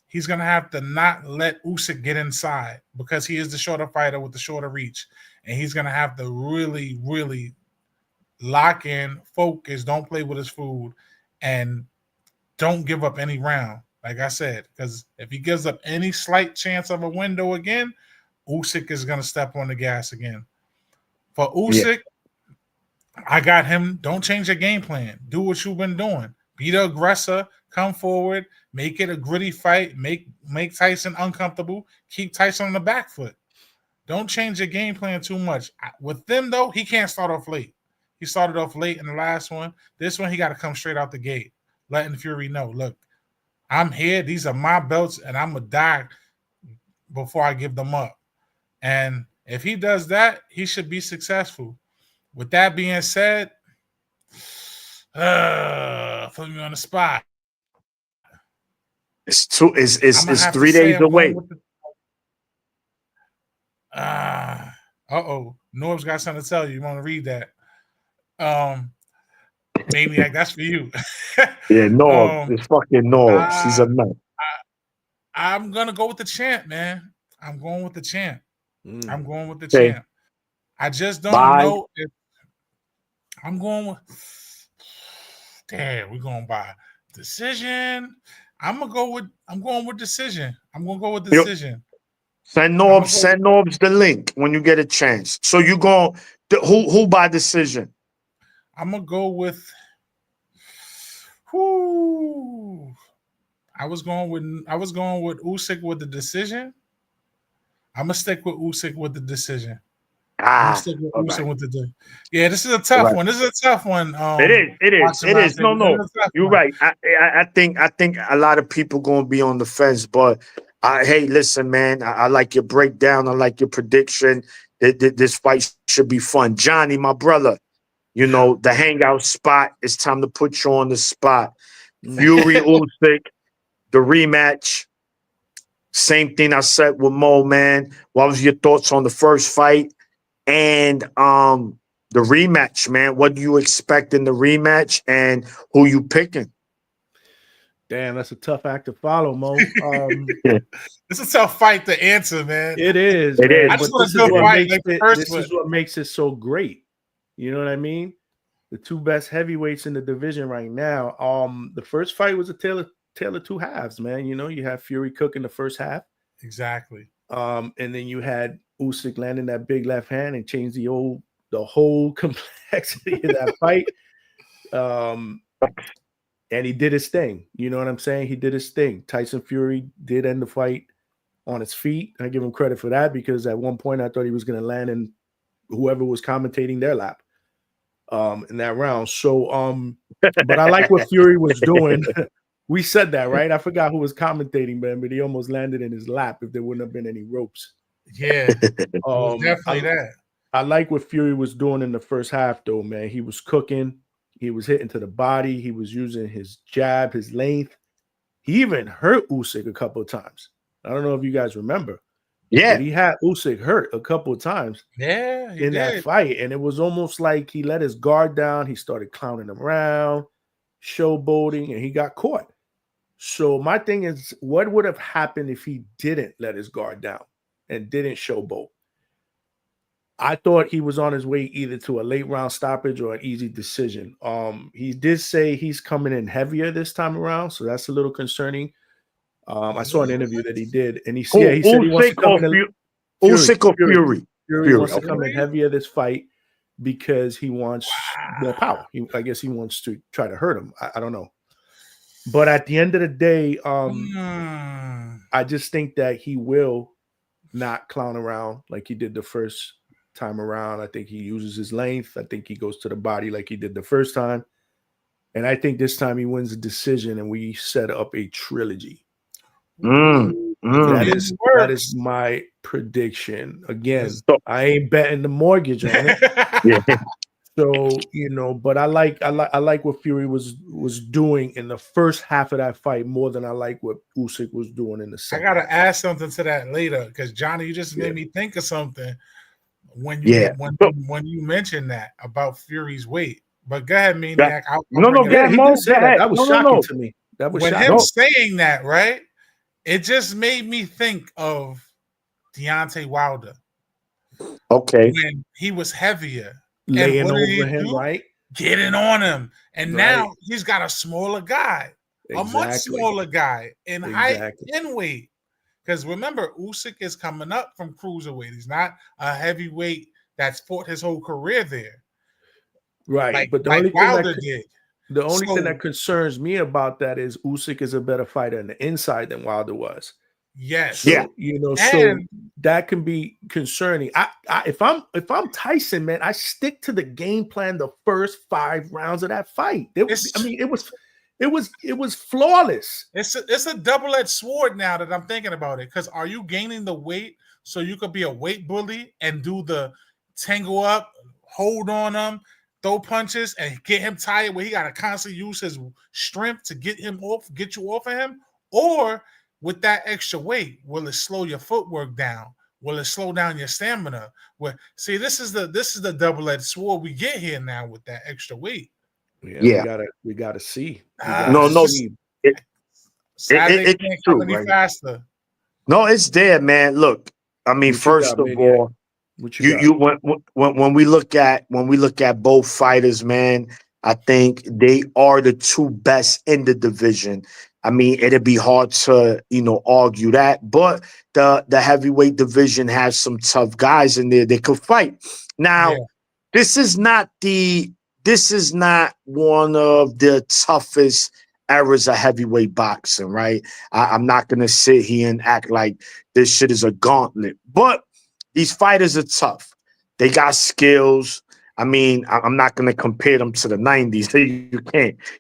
He's going to have to not let Usyk get inside because he is the shorter fighter with the shorter reach, and he's going to have to really, really lock in, focus, don't play with his food, and don't give up any round. Like I said, because if he gives up any slight chance of a window again, Usyk is going to step on the gas again. For Yeah. Usyk, I got him. Don't change your game plan. Do what you've been doing. Be the aggressor. Come forward. Make it a gritty fight. Make Tyson uncomfortable. Keep Tyson on the back foot. Don't change your game plan too much. With them, though, he can't start off late. He started off late in the last one. This one, he got to come straight out the gate, letting Fury know, look, I'm here. These are my belts, and I'm going to die before I give them up. And if he does that, he should be successful. With that being said, put me on the spot. It's 3 say days away. Norb's got something to tell you. You want to read that? Maniac, that's for you. Yeah, Norb. It's fucking Norb. She's a man. I'm gonna go with the champ, man. I'm going with the champ. I'm going with the Okay. champ. I just don't know if I'm going with. Damn, we're going by decision. I'm going with decision. I'm gonna go with decision. Send Norbs the link when you get a chance. So you go who by decision? I'm gonna go with who. I was going with Usyk with the decision. I'm gonna stick with Usyk with the decision. I'm stick with Usyk with the. Yeah, this is a tough one. This is a tough one. It is. No. You're right. I think a lot of people gonna be on the fence, but hey, listen, man. I like your breakdown. I like your prediction. This fight should be fun. Johnny, my brother. You know the hangout spot. It's time to put you on the spot. Fury Usyk, the rematch. Same thing I said with Mo, man. What was your thoughts on the first fight? And the rematch, man. What do you expect in the rematch, and who you picking? Damn, that's a tough act to follow, Mo. It's a tough fight to answer, man. It is. It man. is. I just want to This is what makes it so great. You know what I mean? The two best heavyweights in the division right now. The first fight was a tale of two halves, man. You know, you had Fury cooking the first half. Exactly. And then you had Usyk landing that big left hand and changed the whole complexity of that fight. And he did his thing. You know what I'm saying? He did his thing. Tyson Fury did end the fight on his feet. I give him credit for that because at one point I thought he was going to land in whoever was commentating their lap in that round. So, but I like what Fury was doing. We said that, right? I forgot who was commentating, man, but he almost landed in his lap if there wouldn't have been any ropes. Yeah, definitely that. I like what Fury was doing in the first half, though, man. He was cooking. He was hitting to the body. He was using his jab, his length. He even hurt Usyk a couple of times. I don't know if you guys remember. Yeah. But he had Usyk hurt a couple of times in that fight. And it was almost like he let his guard down. He started clowning around, showboating, and he got caught. So my thing is, what would have happened if he didn't let his guard down and didn't showboat? I thought he was on his way either to a late round stoppage or an easy decision. He did say he's coming in heavier this time around, so that's a little concerning. I saw an interview that he did, and he said he wants to come in Usyk or Fury. Fury wants to come in heavier this fight because he wants more power. I guess he wants to try to hurt him. I don't know. But at the end of the day, I just think that he will not clown around like he did the first time around. I think he uses his length. I think he goes to the body like he did the first time. And I think this time he wins the decision and we set up a trilogy. That is my prediction. Again, I ain't betting the mortgage on it. Yeah. So, but I like what Fury was doing in the first half of that fight more than I like what Usyk was doing in the second. I gotta add something to that later because Johnny, you just made me think of something when you mentioned that about Fury's weight. But go ahead, Maniac. Go ahead, Mo. Go ahead. That was shocking to me. That was shocking. Him saying that, right? It just made me think of Deontay Wilder. Okay. When he was heavier. Laying over him, right? Getting on him. And now he's got a smaller guy. A much smaller guy in height and weight. Because remember, Usyk is coming up from cruiserweight. He's not a heavyweight that's fought his whole career there. Right. But the only thing that concerns me about that is Usyk is a better fighter on the inside than Wilder was. Yes. So, so that can be concerning. If I'm Tyson, man, I stick to the game plan the first 5 rounds of that fight. It was flawless. It's a double-edged sword now that I'm thinking about it. Because are you gaining the weight so you could be a weight bully and do the tangle up, hold on him, throw punches, and get him tired where he got to constantly use his strength to get you off of him? Or with that extra weight, will it slow your footwork down? Will it slow down your stamina? This is the double-edged sword we get here now with that extra weight. Yeah. We gotta see. Sadly, it can't come any faster. No, it's there, man. Look, I mean, first of all, when we look at both fighters, man, I think they are the 2 best in the division. I mean, it'd be hard to, argue that, but the heavyweight division has some tough guys in there that could fight. Now, this is not one of the toughest eras of heavyweight boxing, right? I'm not going to sit here and act like this shit is a gauntlet, but these fighters are tough. They got skills. I mean, I'm not going to compare them to the 90s.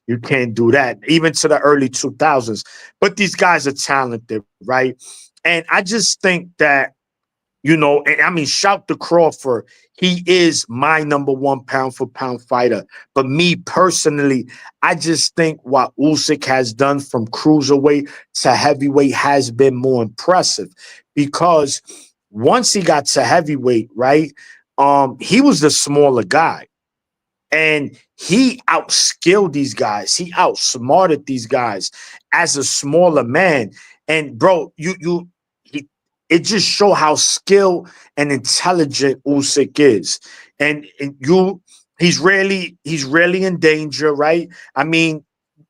You can't do that. Even to the early 2000s. But these guys are talented, right? And I just think that, shout to Crawford. He is my number 1 pound-for-pound fighter. But me personally, I just think what Usyk has done from cruiserweight to heavyweight has been more impressive. Because once he got to heavyweight, right, he was the smaller guy. And he outskilled these guys. He outsmarted these guys as a smaller man. And bro, it just show how skilled and intelligent Usyk is. And he's really in danger, right? I mean,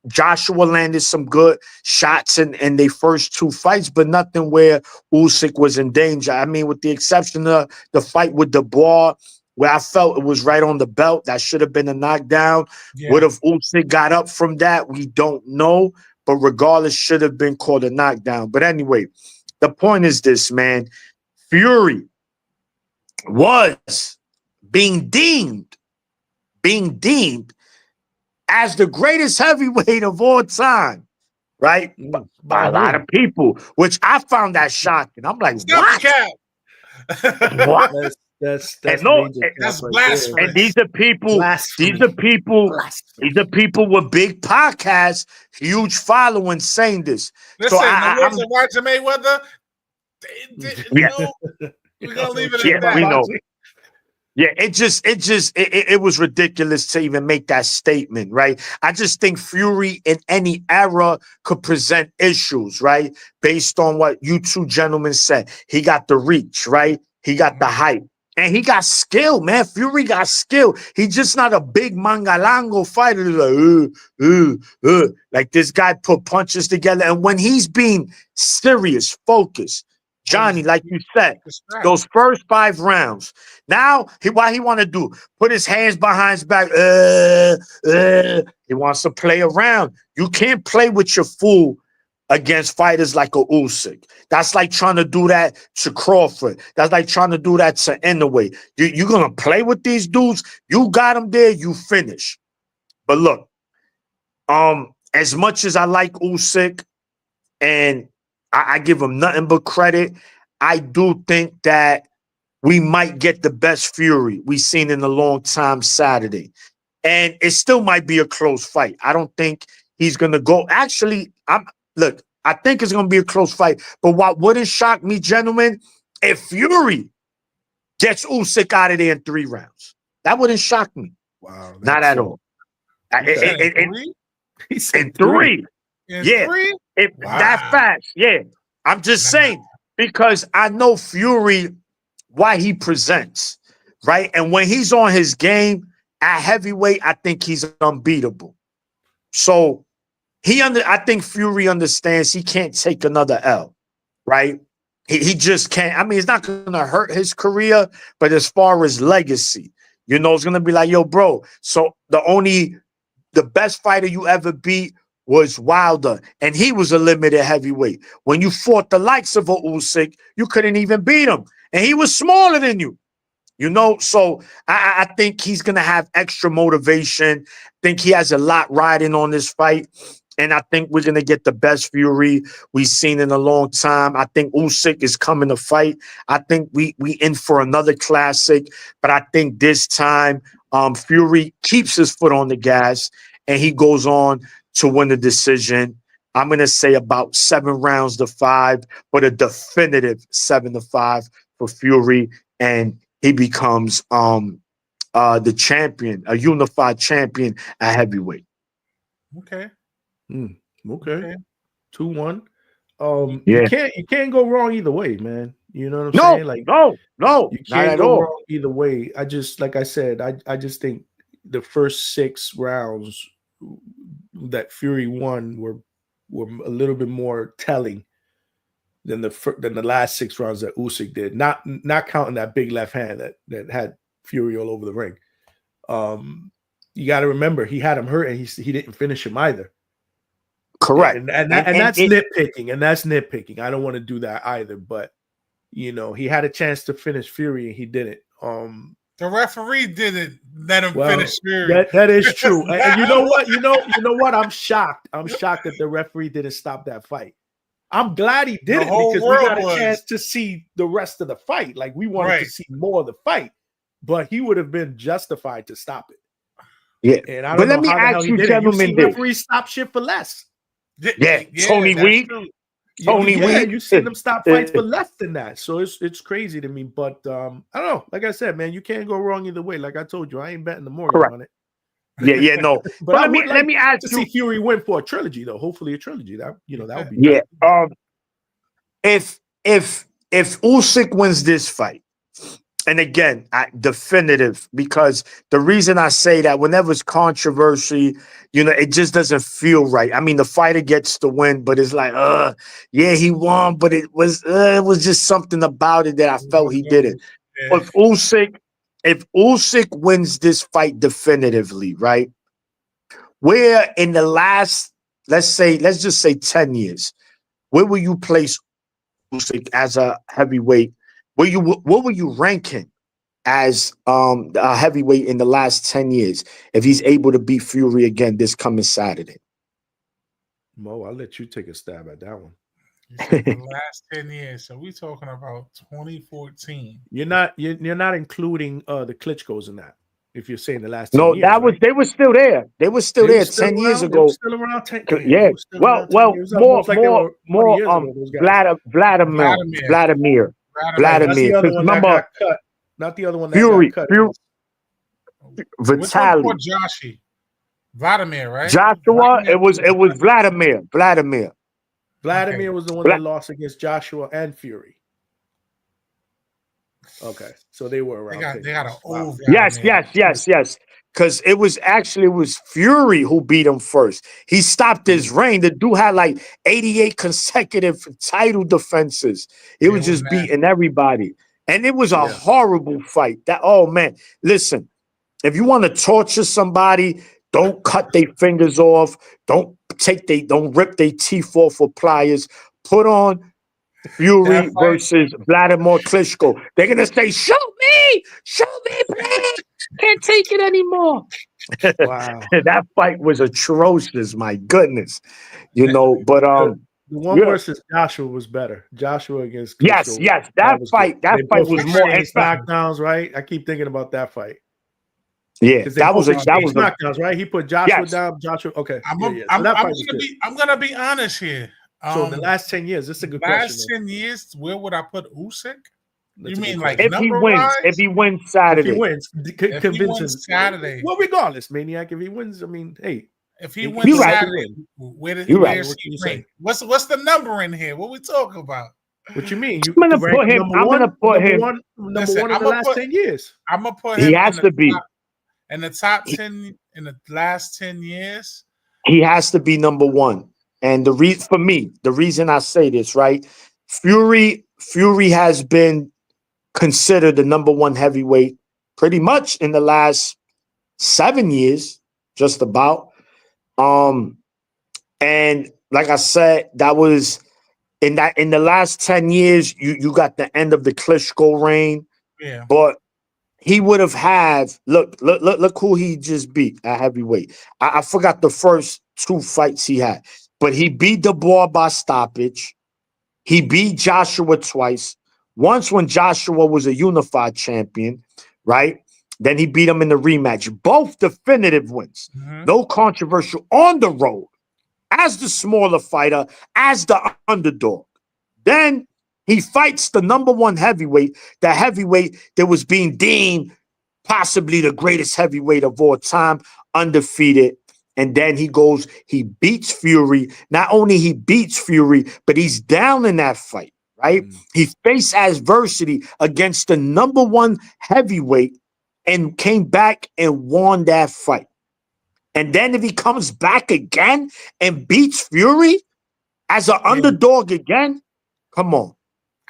Joshua landed some good shots in their first 2 fights, but nothing where Usyk was in danger. I mean, with the exception of the fight with Dubois, where I felt it was right on the belt, that should have been a knockdown. Yeah. What if Usyk got up from that? We don't know, but regardless, should have been called a knockdown. But anyway, the point is this, man. Fury was being deemed as the greatest heavyweight of all time, right? By a lot of people, which I found that shocking. I'm like, what? What? That's blasphemous. And these are people with big podcasts, huge following saying this. Listen, I'm Roger Mayweather. We're gonna leave it at that. We know. Yeah, it was ridiculous to even make that statement, right? I just think Fury in any era could present issues, right? Based on what you 2 gentlemen said. He got the reach, right? He got the height. And he got skill, man. Fury got skill. He's just not a big mangalango fighter. Like this guy put punches together. And when he's being serious, focused, Johnny, like you said, those first 5 rounds. Now, what he want to do? Put his hands behind his back. He wants to play around. You can't play with your fool against fighters like a Usyk. That's like trying to do that to Crawford. That's like trying to do that to Inoue. You're going to play with these dudes? You got them there, you finish. But look, As much as I like Usyk, and I give him nothing but credit, I do think that we might get the best Fury we've seen in a long time Saturday. And it still might be a close fight. I don't think he's gonna go. Actually, I think it's gonna be a close fight. But what wouldn't shock me, gentlemen, if Fury gets Usyk out of there in 3 rounds. That wouldn't shock me. Wow. Not at all. He said In 3. In Yeah. 3? If that fast. Yeah. I'm just saying, because I know Fury, why he presents, right? And when he's on his game at heavyweight, I think he's unbeatable. So I think Fury understands he can't take another L, right? He just can't. I mean, it's not going to hurt his career, but as far as legacy, it's going to be like, yo, bro, so the best fighter you ever beat was Wilder, and he was a limited heavyweight. When you fought the likes of Usyk, you couldn't even beat him, and he was smaller than you. So I think he's going to have extra motivation. I think he has a lot riding on this fight. And I think we're going to get the best Fury we've seen in a long time. I think Usyk is coming to fight. I think we in for another classic. But I think this time Fury keeps his foot on the gas and he goes on to win the decision. I'm going to say about 7 rounds to 5, but a definitive 7-5 for Fury. And he becomes the champion, a unified champion at heavyweight. Okay. Okay. 2-1. Yeah. You can't go wrong either way, man. You know what I'm saying? Like no, you can't go all. wrong either way. I just, like I said, I just think the first 6 rounds that Fury won were a little bit more telling than the last 6 rounds that Usyk did. Not counting that big left hand that had Fury all over the ring. You got to remember he had him hurt and he didn't finish him either. Correct. And that's nitpicking. And that's nitpicking. I don't want to do that either. But he had a chance to finish Fury and he didn't. The referee didn't let him finish Fury. That is true. And you know what? You know what? I'm shocked. I'm shocked that the referee didn't stop that fight. I'm glad he did it because we got a chance to see the rest of the fight. Like we wanted to see more of the fight, but he would have been justified to stop it. Yeah, and I don't know how the hell he did it. You've seen referees stop shit for less. Yeah, Tony Week. You seen them stop fights for less than that. So it's crazy to me. But I don't know. Like I said, man, you can't go wrong either way. Like I told you, I ain't betting the mortgage on it. Yeah, no. but let me ask you to see Fury win for a trilogy, though. Hopefully, a trilogy. That would be If Usyk wins this fight, and again, definitive, because the reason I say that whenever it's controversy, it just doesn't feel right. I mean, the fighter gets the win, but it's like, yeah, he won, but it was just something about it that I felt he didn't. Yeah. If Usyk wins this fight definitively, right? Where in the last, let's just say 10 years, where will you place Usyk as a heavyweight? What will you rank him as a heavyweight in the last 10 years if he's able to beat Fury again this coming Saturday? Mo, I'll let you take a stab at that one. The last 10 years. So we're talking about 2014. You're not including the Klitschko's in that. If you're saying the last 10 years, they were still there. They were still there 10 years ago. They were still around 10 years. Yeah. Well, more Vladimir. Remember, not the other one that Fury, got cut. Vitaly. Vladimir, right? Joshua. It was Vladimir. Vladimir was the one that lost against Joshua and Fury. Okay, so they were around. They got an old. Yes. Because it was Fury who beat him first. He stopped his reign. The dude had like 88 consecutive title defenses. It was just beating everybody. And it was a horrible fight. Man, listen, if you want to torture somebody, don't cut their fingers off. Don't rip their teeth off with pliers. Put on Fury versus Vladimir Klitschko. They're going to say, shoot me, please. Can't take it anymore. Wow. That fight was atrocious. My goodness, That- but The one yeah, versus Joshua was better. Joshua against yes, Klitschko. yes, That was good. that They fight both was more. exchanged knockdowns, right? I keep thinking about that fight. Yeah, Because they both that exchanged was a knockdowns, right? He put Joshua yes. down. Joshua, okay. I'm Yeah, a, yeah. So that fight was good. I'm gonna be honest here. So the last 10 years, this is a good question. Last Though. 10 years, where would I put Usyk? That's You a good mean like question. number wise? If he wins If he Saturday, wins, If he convincing. wins Saturday, Well, regardless, Maniac, if he wins, I mean, hey. if he he wins you're right. Saturday, You're right. where's What he you rank? say? What's the number in here? What we talking about? What you mean? You I'm gonna rank put him. number I'm one, gonna put number him. one, number Listen, one in the last 10 years. I'm gonna put He him has to be. in the top He, 10 in the last 10 years. he has to be number one. And the reason for me, the reason I say this, right? Fury has been considered the number one heavyweight pretty much in the last 7 years, just about. And like I said, that was in the last 10 years, you got the end of the Klitschko reign, Yeah. but he would have had look who he just beat at heavyweight. I forgot the first two fights he had, but he beat Dubois by stoppage. He beat Joshua twice. Once when Joshua was a unified champion, right? Then he beat him in the rematch. Both definitive wins. Mm-hmm. No controversial on the road. As the smaller fighter, as the underdog. Then he fights the number one heavyweight, the heavyweight that was being deemed possibly the greatest heavyweight of all time, undefeated. And then he beats Fury. Not only he beats Fury, but he's down in that fight, right? He faced adversity against the number one heavyweight and came back and won that fight. And then if he comes back again and beats Fury as an underdog again, come on.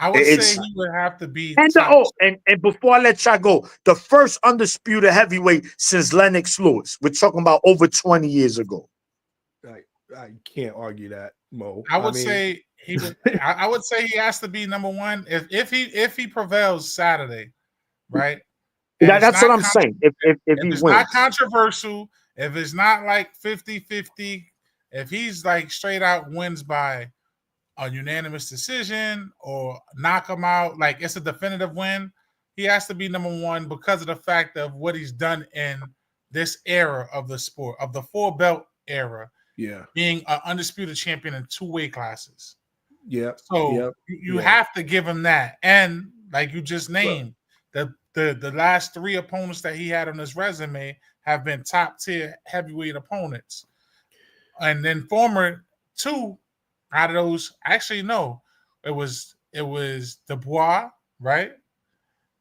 I would say he would have to be And top. and before I let y'all go, the first undisputed heavyweight since Lennox Lewis. We're talking about over 20 years ago. I can't argue that, Mo. I would say he would. I would say he has to be number one if he prevails Saturday, right? That's what I'm saying. If he it's wins, not controversial, if it's not like 50-50, if he's like straight out wins by a unanimous decision or knock him out, like it's a definitive win, he has to be number one because of the fact of what he's done in this era of the sport, of the four belt era. Yeah. Being an undisputed champion in 2 weight classes. Yeah. So you have to give him that. And like you just named, the last 3 opponents that he had on his resume have been top tier heavyweight opponents. And then former 2 out of those, actually no, it was Dubois, right?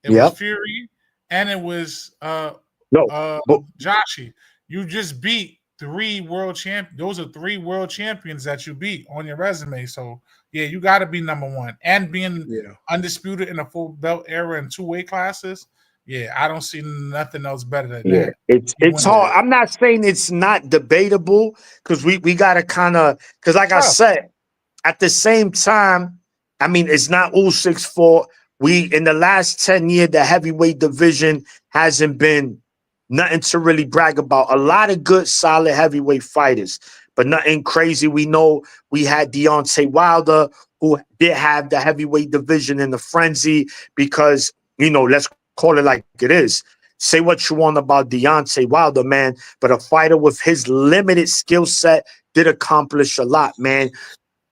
It was Fury, and it was Joshi. You just beat 3 world champions. Those are 3 world champions that you beat on your resume. So yeah, you got to be number one. And being undisputed in a full belt era in 2 weight classes, yeah, I don't see nothing else better than that. It's hard. I'm not saying it's not debatable because we got to kind of because like I said, at the same time, I mean it's not Usyk's fault. We in the last 10 years, the heavyweight division hasn't been nothing to really brag about. A lot of good, solid heavyweight fighters, but nothing crazy. We know we had Deontay Wilder, who did have the heavyweight division in the frenzy because, let's call it like it is. Say what you want about Deontay Wilder, man, but a fighter with his limited skill set did accomplish a lot, man.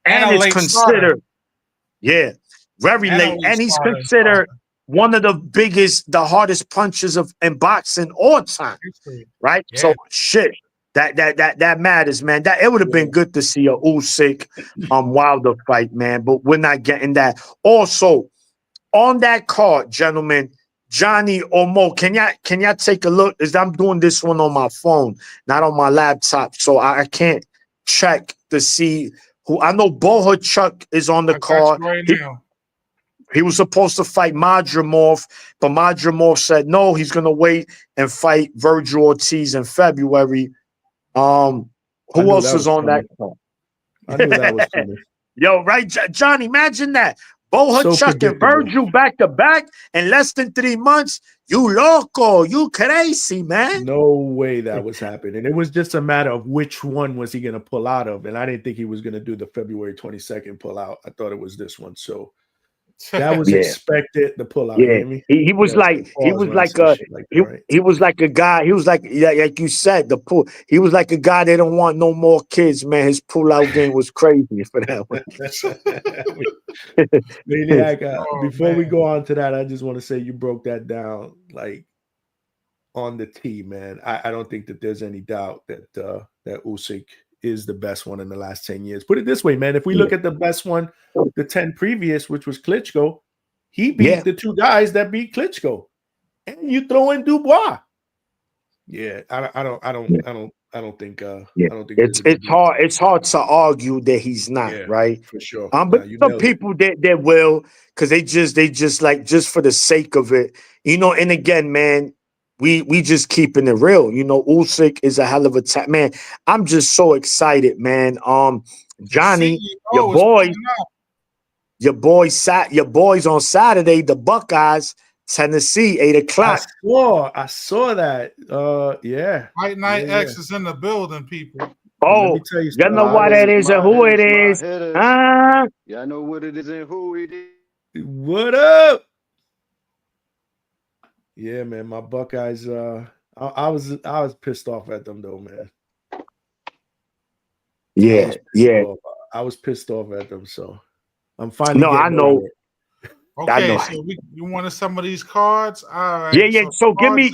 And it's considered, very late. And he's considered one of the biggest, the hardest punches in boxing all time, right? Yeah. So shit, that matters, man. That it would have been good to see a Usyk Wilder fight, man, but we're not getting that. Also, on that card, gentlemen, Johnny or Mo, can y'all take a look? As I'm doing this one on my phone, not on my laptop, so I can't check to see who. I know Bohachuk is on the card. He was supposed to fight Madrimov, but Madrimov said no, he's gonna wait and fight Virgil Ortiz in February. Who else is on that card? I knew that was coming. Yo, right, Johnny, imagine that. Chuck and Virgil back to back in less than 3 months. You loco, you crazy, man. No way that was happening. It was just a matter of which one was he going to pull out of. And I didn't think he was going to do the February 22nd pull out. I thought it was this one. So that was expected, the pull out. Yeah. You hear me? He was like a guy. He was like you said, the pull. He was like a guy that don't want no more kids, man. His pull out game was crazy for that one. Maniac, before we go on to that, I just want to say you broke that down like on the tee, man. I don't think that there's any doubt that that Usyk is the best one in the last 10 years. Put it this way, man. If we look at the best one, the 10 previous, which was Klitschko, he beat the two guys that beat Klitschko. And you throw in Dubois. Yeah, I don't think it's hard to argue that he's not, right? For sure. But some people that will, because they just like, just for the sake of it, you know. And again, man, we just keeping it real. You know, Usyk is a hell of a man. I'm just so excited, man. Johnny, your boys on Saturday, the Buckeyes, Tennessee, 8:00. I saw that. Yeah. Fight Night X is in the building, people. Oh, let me tell you know what it is and who it is. Y'all know what it is and who it is. What up? Yeah, man. My Buckeyes. I was pissed off at them though, man. Yeah. I was pissed off at them, so I'm finally. No, I know. Okay, so you wanted some of these cards? All right. Yeah. So give me.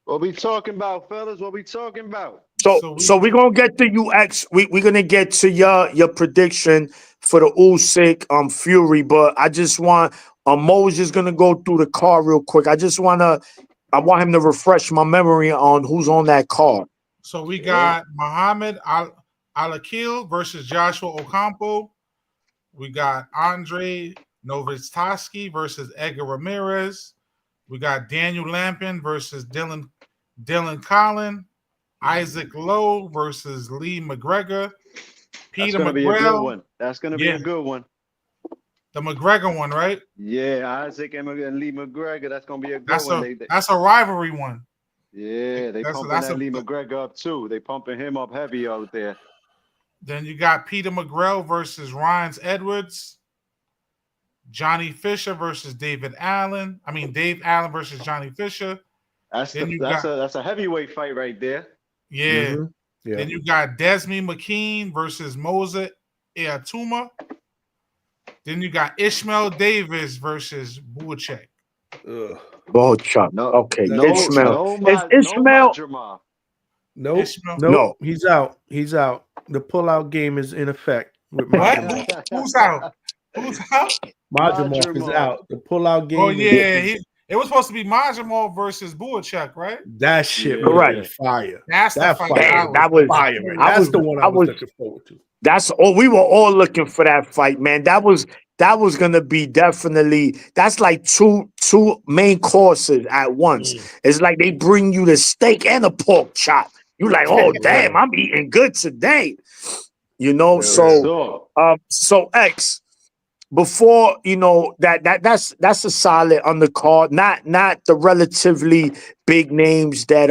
What we talking about, fellas? What we talking about? So we're gonna get to UX. We're gonna get to your prediction for the Usyk Fury, but I just want Mo is just gonna go through the card real quick. I want him to refresh my memory on who's on that card. So we got Muhammad Al-Akil versus Joshua Ocampo. We got Andre Novitski versus Edgar Ramirez. We got Daniel Lampin versus Dylan Collin. Isaac Lowe versus Lee McGregor. Peter McGregor. That's gonna be a good one. The McGregor one, right? Yeah, Isaac and Lee McGregor. That's gonna be a good one. That's a rivalry one. Yeah, they pumping that Lee McGregor up too. They pumping him up heavy out there. Then you got Peter McGregor versus Ryan Edwards. Johnny Fisher versus Dave Allen versus Johnny Fisher. That's a heavyweight fight right there. Yeah. Mm-hmm. Yeah. Then you got Desmond McKean versus Moza Eatuma. Then you got Ishmael Davis versus Buchek. Buchek. Okay. Ishmael. No, he's out. He's out. The pullout game is in effect. What? Who's out? Who's out? Majimov is out. The pullout game. Oh yeah, it was supposed to be Majimov versus Buchek, right? That shit was fire. That's the fight. That was fire. That's the one I was looking forward to. We were all looking for that fight, man. That was gonna be definitely. That's like two main courses at once. It's like they bring you the steak and a pork chop. You like, oh damn, I'm eating good today. You know, so X. Before that's a solid undercard, not the relatively big names that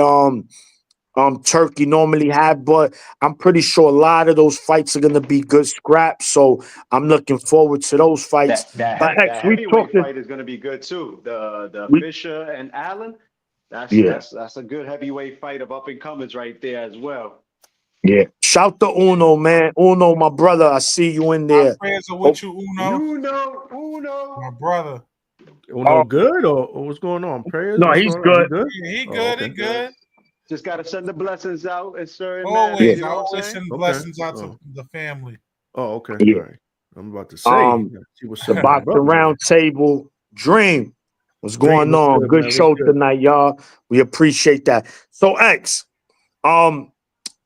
Turkey normally have, but I'm pretty sure a lot of those fights are gonna be good scraps. So I'm looking forward to those fights. That heavyweight fight is gonna be good too. The Fisher and Allen. That's a good heavyweight fight of up and comers right there as well. Yeah. Shout to Uno, man. Uno, my brother. I see you in there. My prayers are with you, Uno. Uno. My brother. Uno good or what's going on? Prayers? No, he's good. He good. He good. Just gotta send the blessings out and certain always, I always send blessings out to the family. Oh, okay. Yeah. All right. I'm about to say the boxing round table dream. What's going on? Good show tonight, y'all. We appreciate that. So X,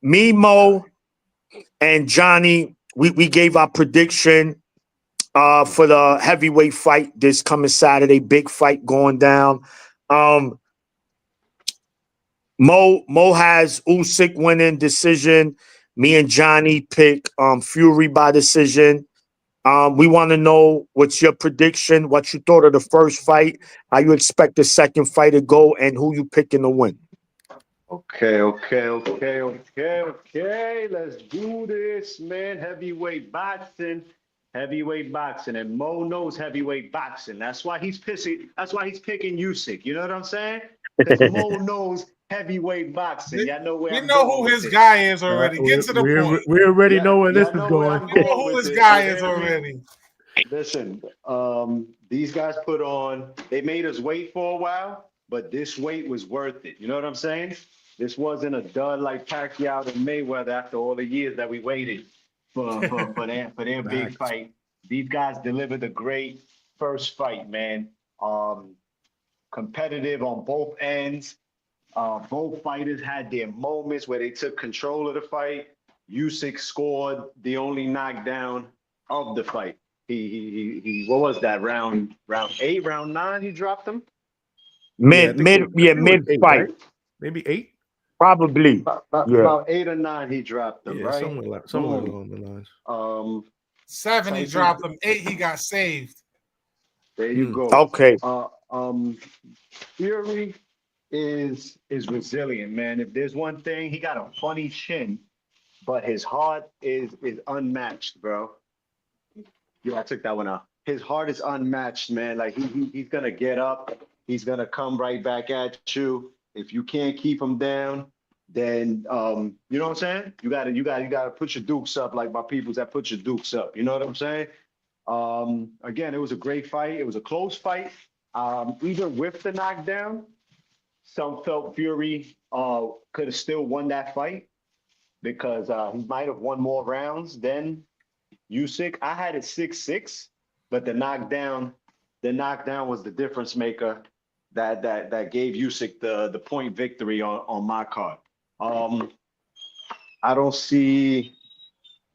me, Mo, and Johnny, we gave our prediction for the heavyweight fight this coming Saturday. Big fight going down. Mo has Usyk winning decision. Me and Johnny pick Fury by decision. We want to know what's your prediction, what you thought of the first fight, how you expect the second fight to go, and who you picking to win. Okay. Let's do this, man. Heavyweight boxing. Heavyweight boxing. And Mo knows heavyweight boxing. That's why he's pissing. That's why he's picking Usyk. You know what I'm saying? Because Mo knows heavyweight boxing. Y'all know where We I'm know going who with his this. guy is already. Get to the point. We already Yeah, know where this y'all is know where going. I'm We know going who with his this. guy You is hear me? already. Listen, these guys put on, they made us wait for a while, but this wait was worth it. You know what I'm saying? This wasn't a dud like Pacquiao and Mayweather after all the years that we waited for their big fight. These guys delivered a great first fight, man. Competitive on both ends. Both fighters had their moments where they took control of the fight. Usyk scored the only knockdown of the fight. He what was that, round 8, round 9 he dropped him? Mid Eight, fight. right? Maybe 8? Probably. Yeah. About 8 or 9 he dropped them, Yeah, right? somewhere along the lines. 7 he dropped him. 8 he got saved. There you go. Okay. Fury is resilient, man. If there's one thing, he got a funny chin, but his heart is unmatched, bro. Yeah, I took that one out. His heart is unmatched, man. Like he's gonna get up. He's gonna come right back at you. If you can't keep him down, then you know what I'm saying? You gotta put your dukes up, like my peoples that put your dukes up. You know what I'm saying? Again, it was a great fight. It was a close fight. Even with the knockdown, some felt Fury could have still won that fight because he might have won more rounds than Usyk. I had it 6-6, but the knockdown was the difference maker that gave Usyk the point victory on my card. I don't see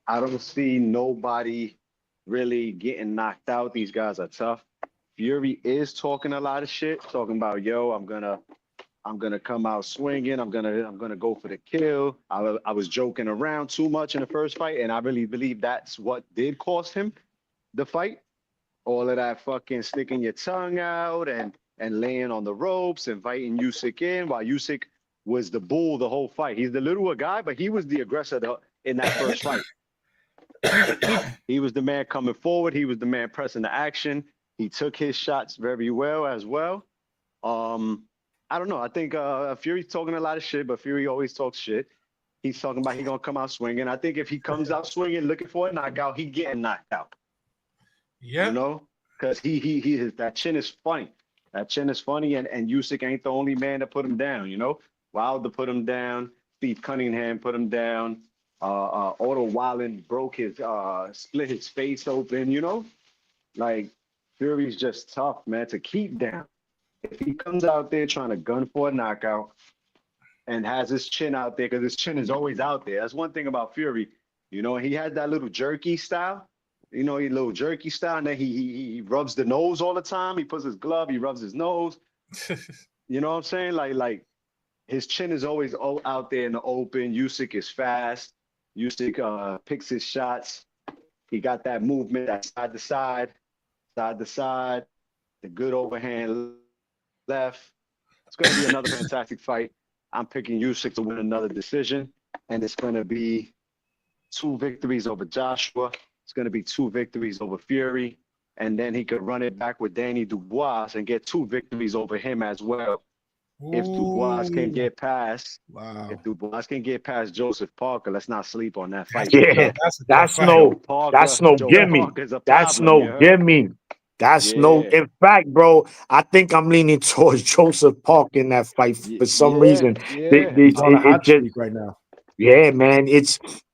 nobody really getting knocked out. These guys are tough. Fury is talking a lot of shit, talking about, yo, I'm gonna come out swinging. I'm gonna go for the kill. I was joking around too much in the first fight, and I really believe that's what did cost him the fight. All of that fucking sticking your tongue out and laying on the ropes, inviting Usyk in, while Usyk was the bull the whole fight. He's the littler guy, but he was the aggressor in that first fight. He was the man coming forward. He was the man pressing the action. He took his shots very well as well. I don't know. I think Fury's talking a lot of shit, but Fury always talks shit. He's talking about he gonna come out swinging. I think if he comes out swinging, looking for a knockout, he getting knocked out. Yeah. You know, because that chin is funny. That chin is funny, and Usyk ain't the only man that put him down. You know, Wilder put him down. Steve Cunningham put him down. Otto Wallen split his face open. You know, like Fury's just tough, man, to keep down. If he comes out there trying to gun for a knockout and has his chin out there, because his chin is always out there. That's one thing about Fury. You know, he has that little jerky style. You know, and then he rubs the nose all the time. He puts his glove, he rubs his nose. You know what I'm saying? Like his chin is always out there in the open. Usyk is fast. Usyk picks his shots. He got that movement, that side to side, the good overhand left. It's going to be another fantastic fight. I'm picking Usyk to win another decision, and it's going to be 2 victories over Joshua. It's going to be 2 victories over Fury, and then he could run it back with Danny Dubois and get 2 victories over him as well. If Dubois can get past, if Dubois can get past Joseph Parker, let's not sleep on that fight. Yeah, that's no gimme. That's no gimme. That's no. In fact, bro, I think I'm leaning towards Joseph Parker in that fight for some reason. He's on a hot streak right now. Yeah, man.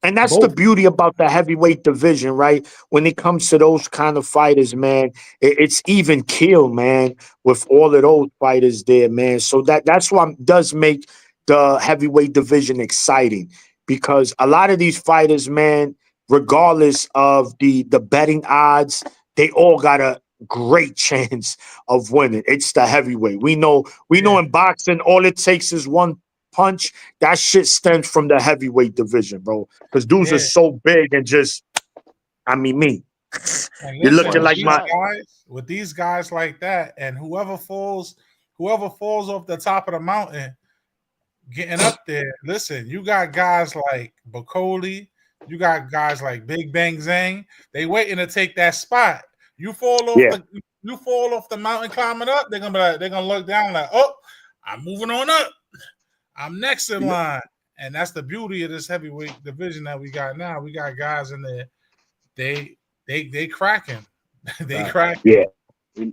And that's the beauty about the heavyweight division, right? When it comes to those kind of fighters, man, it's even kill, man, with all of those fighters there, man. So that's what does make the heavyweight division exciting, because a lot of these fighters, man, regardless of the betting odds, they all got a great chance of winning. It's the heavyweight. We know in boxing, all it takes is one punch. That shit stems from the heavyweight division, bro. Because dudes are so big and just, I mean, me. And You're listen, looking like my with these guys like that, and whoever falls off the top of the mountain, getting up there. Listen, you got guys like Bacoli, you got guys like Big Bang Zang. They waiting to take that spot. You fall off the mountain climbing up. They're gonna look down like, oh, I'm moving on up. I'm next in line. And that's the beauty of this heavyweight division that we got now. We got guys in there. They cracking. They cracking. Yeah.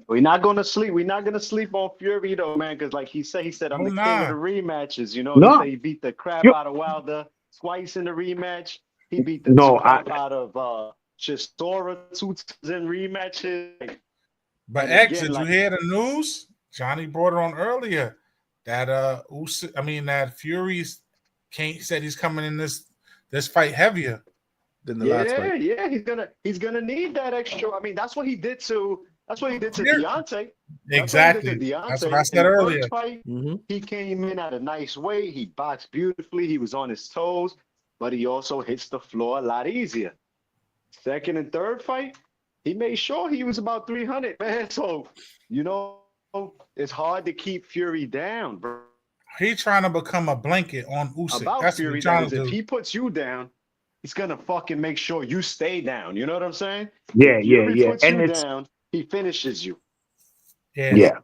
We're not gonna sleep. We're not gonna sleep on Fury though, man. Because like he said, I'm the king of the rematches. You know, he said he beat the crap out of Wilder twice in the rematch. He beat the crap out of Chisora 2 times in rematches. But X, did you hear the news? Johnny brought it on earlier that that Fury's said he's coming in this fight heavier than the last fight. Yeah, he's gonna need that extra. I mean, that's what he did to Deontay. Exactly. That's what I said earlier. Fight, he came in at a nice weight. He boxed beautifully. He was on his toes, but he also hits the floor a lot easier. Second and third fight, he made sure he was about 300, man. So, it's hard to keep Fury down, bro. He's trying to become a blanket on Usyk. That's Fury, what he's trying to do. If he puts you down, he's gonna fucking make sure you stay down. You know what I'm saying? Yeah, Puts and you down, he finishes you. Yeah.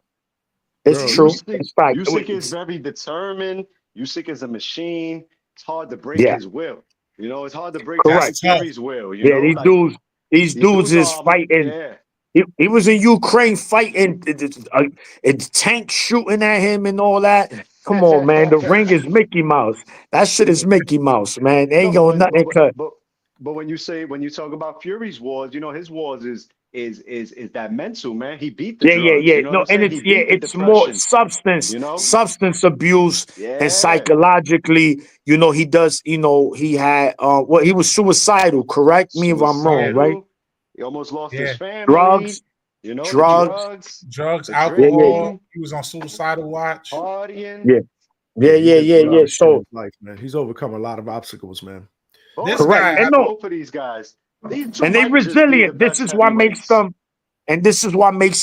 It's true. Usyk is very determined. Usyk is a machine. It's hard to break his will. It's hard to break Fury's will. These dudes is fighting. Yeah. He was in Ukraine fighting, tank shooting at him and all that. Come on, man. The ring is Mickey Mouse. That shit is Mickey Mouse, man. Ain't nothing cut. But when you talk about Fury's wars, his wars is that mental, man. He beat the drugs. No, and it's more substance abuse and psychologically, he does, he had he was suicidal, correct me if I'm wrong, right? He almost lost his family. Drugs, alcohol. He was on suicidal watch. Partying. Yeah. So life, man. He's overcome a lot of obstacles, man. This guy, and both of these guys. And they resilient. This is what makes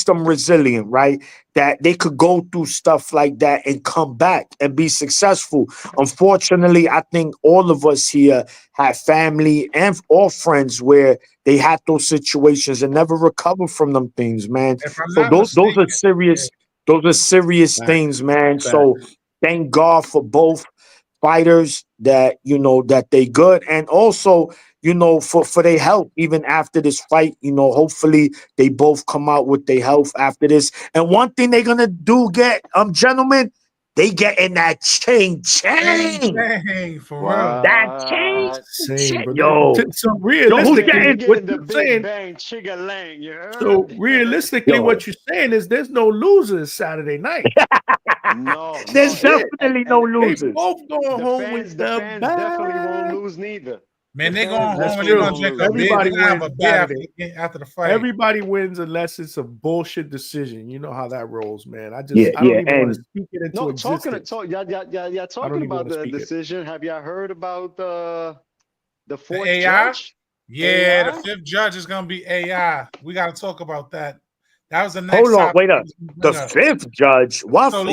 them resilient, right? That they could go through stuff like that and come back and be successful. Unfortunately, I think all of us here have family and or friends where they had those situations and never recover from them things, man. So those are serious. Those are serious things, man. So thank God for both fighters that that they good, and also for their health even after this fight. Hopefully they both come out with their health after this. And one thing they're gonna get, gentlemen, they get in that chain for real. That chain shit, yo. So realistically, what you're saying, bang, chigga-lang, you heard? So realistically, what you're saying is there's no losers Saturday night. No, there's definitely no losers. They both going home with the fans definitely won't lose neither. Man, they're going home and they're going to drink a beer. They're going to have a beer after the fight. Everybody wins unless it's a bullshit decision. You know how that rolls, man. I don't even want to speak it into existence. Talking about the decision. Have y'all heard about the fourth AI? Judge? Yeah, AI? the fifth judge is going to be AI. We got to talk about that. That was the next. Hold on, wait up. The fifth judge. What? So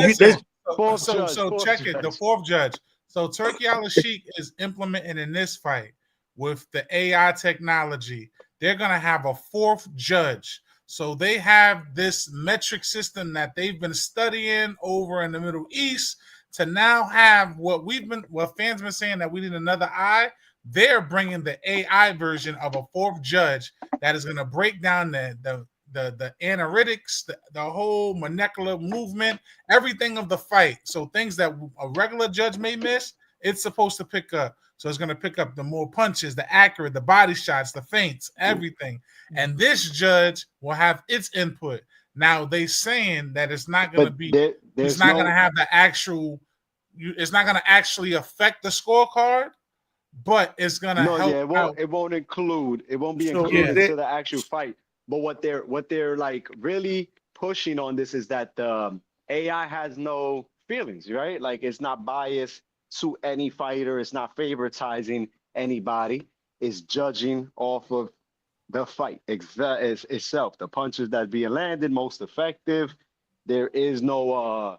check it. The fourth judge. So Turkey Al-Sheikh is implementing in this fight with the AI technology. They're going to have a fourth judge. So they have this metric system that they've been studying over in the Middle East to now have what fans been saying that we need another eye. They're bringing the AI version of a fourth judge that is going to break down the analytics, the whole molecular movement, everything of the fight. So things that a regular judge may miss, it's supposed to pick up. So it's going to pick up the more punches, the accurate, the body shots, the feints, everything. And this judge will have its input. Now they saying that it's not going to be, it's not going to have the actual, it's not going to actually affect the scorecard, but it's going to help. Yeah, it won't be included into the actual fight. But what they're like really pushing on this is that the AI has no feelings, right? Like it's not biased to any fighter. It's not favoritizing anybody. It's judging off of the fight itself. The punches that being landed most effective. There is no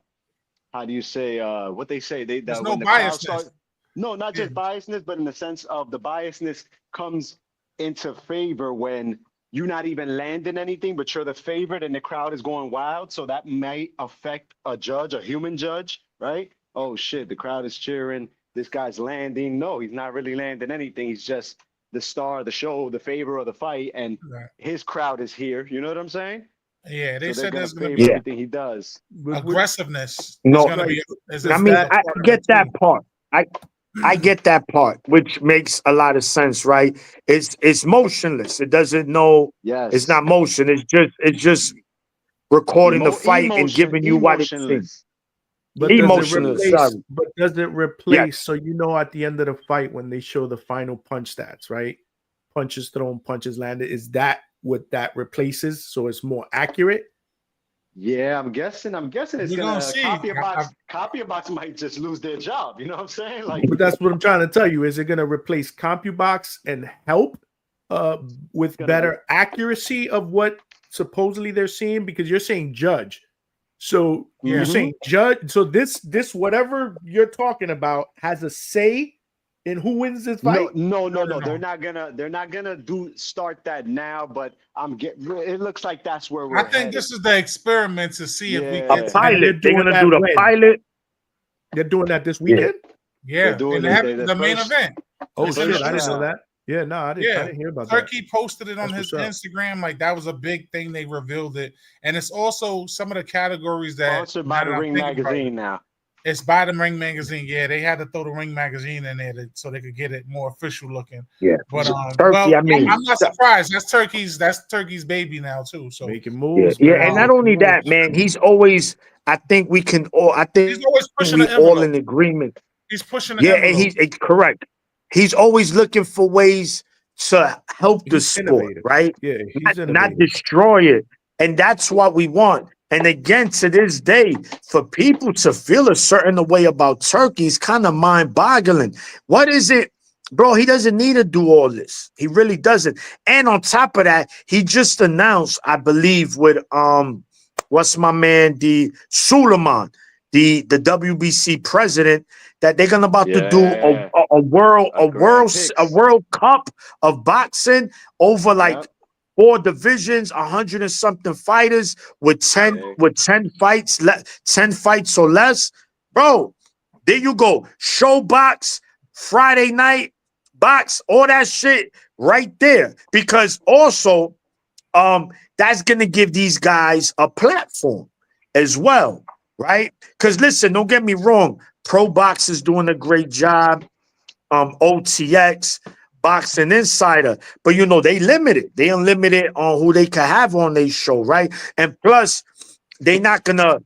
how do you say what they say they There's that no when the crowd biasness. starts, no, not Yeah. just biasness, but in the sense of the biasness comes into favor when you're not even landing anything, but you're the favorite and the crowd is going wild. So that might affect a judge, a human judge, right? Oh shit, the crowd is cheering, this guy's landing. No, he's not really landing anything. He's just the star of the show, the favor of the fight, and Right. his crowd is here. You know what I'm saying? Yeah, they So they're said gonna there's going to favor be Yeah. everything he does. aggressiveness. Is No, going to Right. be is I Is mean, that I part of get it that too? part. I get that part, which makes a lot of sense, right? It's motionless. It doesn't know. It's Yes. not motion. It's just recording the fight and giving you what it seems. Emotionless. But does it Emotional. replace? Sorry. But does it Yes. replace? So you know, at the end of the fight, when they show the final punch stats, right? Punches thrown, punches landed. Is that what that replaces? So it's more accurate. Yeah, I'm guessing. I'm guessing it's we're going to gonna see. Copy box might just lose their job. You know what I'm saying? Like, But that's what I'm trying to tell you. Is it going to replace CompuBox and help with gonna better accuracy of what supposedly they're seeing? Because you're saying judge. So you're Yeah. saying judge. So this whatever you're talking about has a say in who wins this fight. no. No. They're not gonna start that now. But it looks like that's where I we're think headed. this is the experiment to see if we A get Yeah. to that. And they're pilot. They're doing gonna that do the when? pilot. They're doing that this Yeah. weekend. Yeah, doing and it. they have The the main first- event. Oh The shit! first I didn't know round. that. Yeah, no, I didn't. I Yeah, didn't hear about that. Turkey posted it on That's his what's up. Instagram. Like that was a big thing. They revealed it, and it's also some of the categories that Sponsored now by that the I'm Ring thinking about it, magazine now. it's by the Ring magazine. Yeah, they had to throw the Ring magazine in there so they could get it more official looking. Yeah. But Turkey. I mean, I'm not surprised. That's Turkey's baby now too. So Making yeah, moves, yeah. man. And not Making only that, moves. man. He's always. I think we can all. I he's think always pushing we the all envelope. in agreement. He's pushing the Yeah, and envelope. he's correct. He's always looking for ways to help the He's sport, innovative. right? Yeah, Not, he's not innovative. destroy it. And that's what we want. And again, to this day, for people to feel a certain way about Turkey is kind of mind-boggling. What is it? Bro, he doesn't need to do all this. He really doesn't. And on top of that, he just announced, I believe, with what's my man, the Suleiman, the WBC president, that they're gonna about to do Yeah. a world A Grand Prix. World Cup of boxing over like Yep. 4 divisions, 100 and something fighters with 10 Yeah. 10 fights or less. Bro, there you go. Show box, Friday night box, all that shit right there. Because also, that's gonna give these guys a platform as well, right? Because listen, don't get me wrong, Pro Box is doing a great job. OTX, Boxing Insider, but you know they limited. They unlimited on who they can have on their show, right? And plus, they not gonna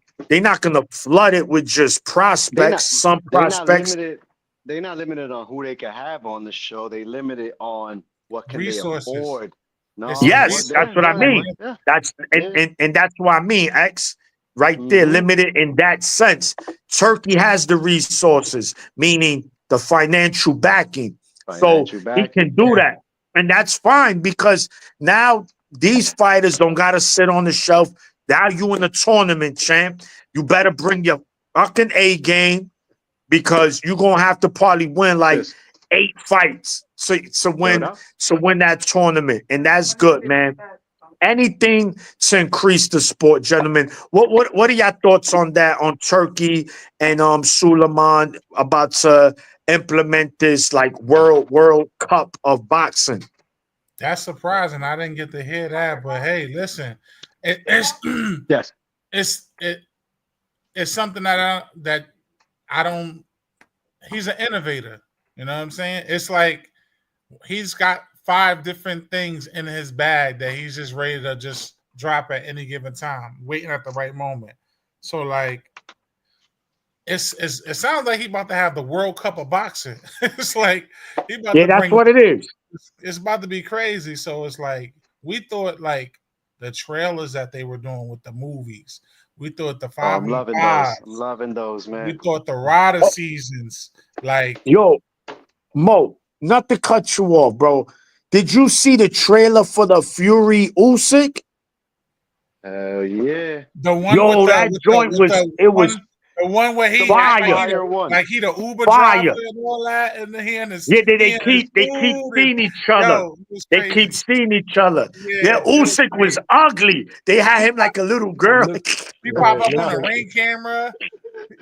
flood it with just They prospects. not Some they not prospects, limited. They not limited on who they can have on the show. They limited on what can they Resources. afford. It's the No, yes, what that's yeah, what I resources, yeah, mean. man. yeah, That's yeah. and that's what I mean, X. Right there, Mm-hmm. limited in that sense. Turkey has the resources, meaning the financial backing. So Financial he backing. can do that. And that's fine because now these fighters don't gotta sit on the shelf. Now you in the tournament, champ. You better bring your fucking A game because you're gonna have to probably win like Just 8 fights no doubt. to win that tournament. And that's good, man. Anything to increase the sport, gentlemen. What are your thoughts on that? On Turkey and Suleiman about to implement this like World Cup of boxing? That's surprising. I didn't get to hear that, but hey, listen, it's Yes. it's it's something that I don't. He's an innovator. You know what I'm saying? It's like he's got 5 different things in his bag that he's just ready to just drop at any given time, waiting at the right moment. So like it sounds like he's about to have the World Cup of boxing. It's like he about Yeah, to that's bring what it is. it's about to be crazy. So it's like we thought like the trailers that they were doing with the movies. We thought the Oh, 5 I'm on loving those. I'm 5s. loving those, We man. thought the Rider Oh, seasons. Like yo, Mo, not to cut you off, bro. Did you see the trailer for the Fury Usyk? Yeah. The one Yo, with that joint was the one where he fire. act like he the Uber Fire. driver and all that, and then he and his Yeah, he they and his keep food seeing each other. yo, it was They crazy. keep seeing each other. Yeah, it was Usyk was crazy. ugly. They had him like a little girl. He pop up on a listen. ring camera,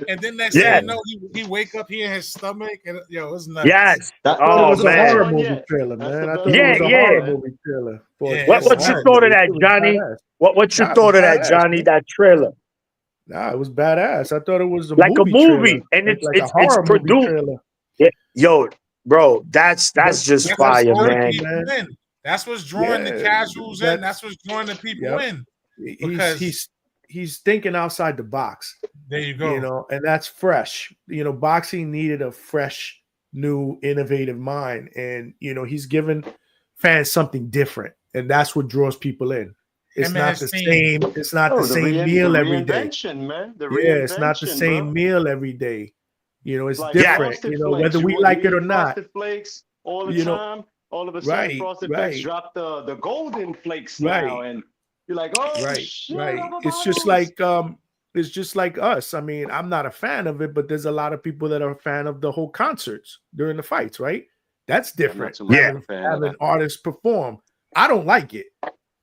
and then next thing Yeah. you know, he wake up here in his stomach, and yo, it's nuts. Yes. I thought it Oh was a man. horror one movie yet. trailer, That's man. the I best thought it was one a yet, horror man. movie trailer. Yeah, What it's you horror thought of movie. that, It was Johnny? badass. What you Nah, it thought was of that, badass, Johnny? man. That trailer, Nah, it was badass. I thought it was a like a movie movie, trailer, and like a it's horror movie produced. trailer. Yeah. Yo, bro, that's But just That's what's fire, drawing man. people in. That's what's drawing the Yeah, casuals in. That's what's drawing the people yep. in. Because He's thinking outside the box. there you go. You know, and that's fresh. You know, boxing needed a fresh, new, innovative mind, and you know, he's given fans something different, and that's what draws people in. It's Him and not his the team. same. It's not the same the meal every day. reinvention, man. The Yeah, it's not the reinvention, same bro. meal every day. You know, it's Like different. Frosted You know, Flakes. whether we like it or eat not. Frosted Flakes all the You know, time. All of a sudden, Frosted Flakes drop the golden flakes now, and you're like, oh shit! right. It's just like us. I mean, I'm not a fan of it, but there's a lot of people that are a fan of the whole concerts during the fights, right? That's different. too much Yeah. of a fan of Having that. artists perform. I don't like it.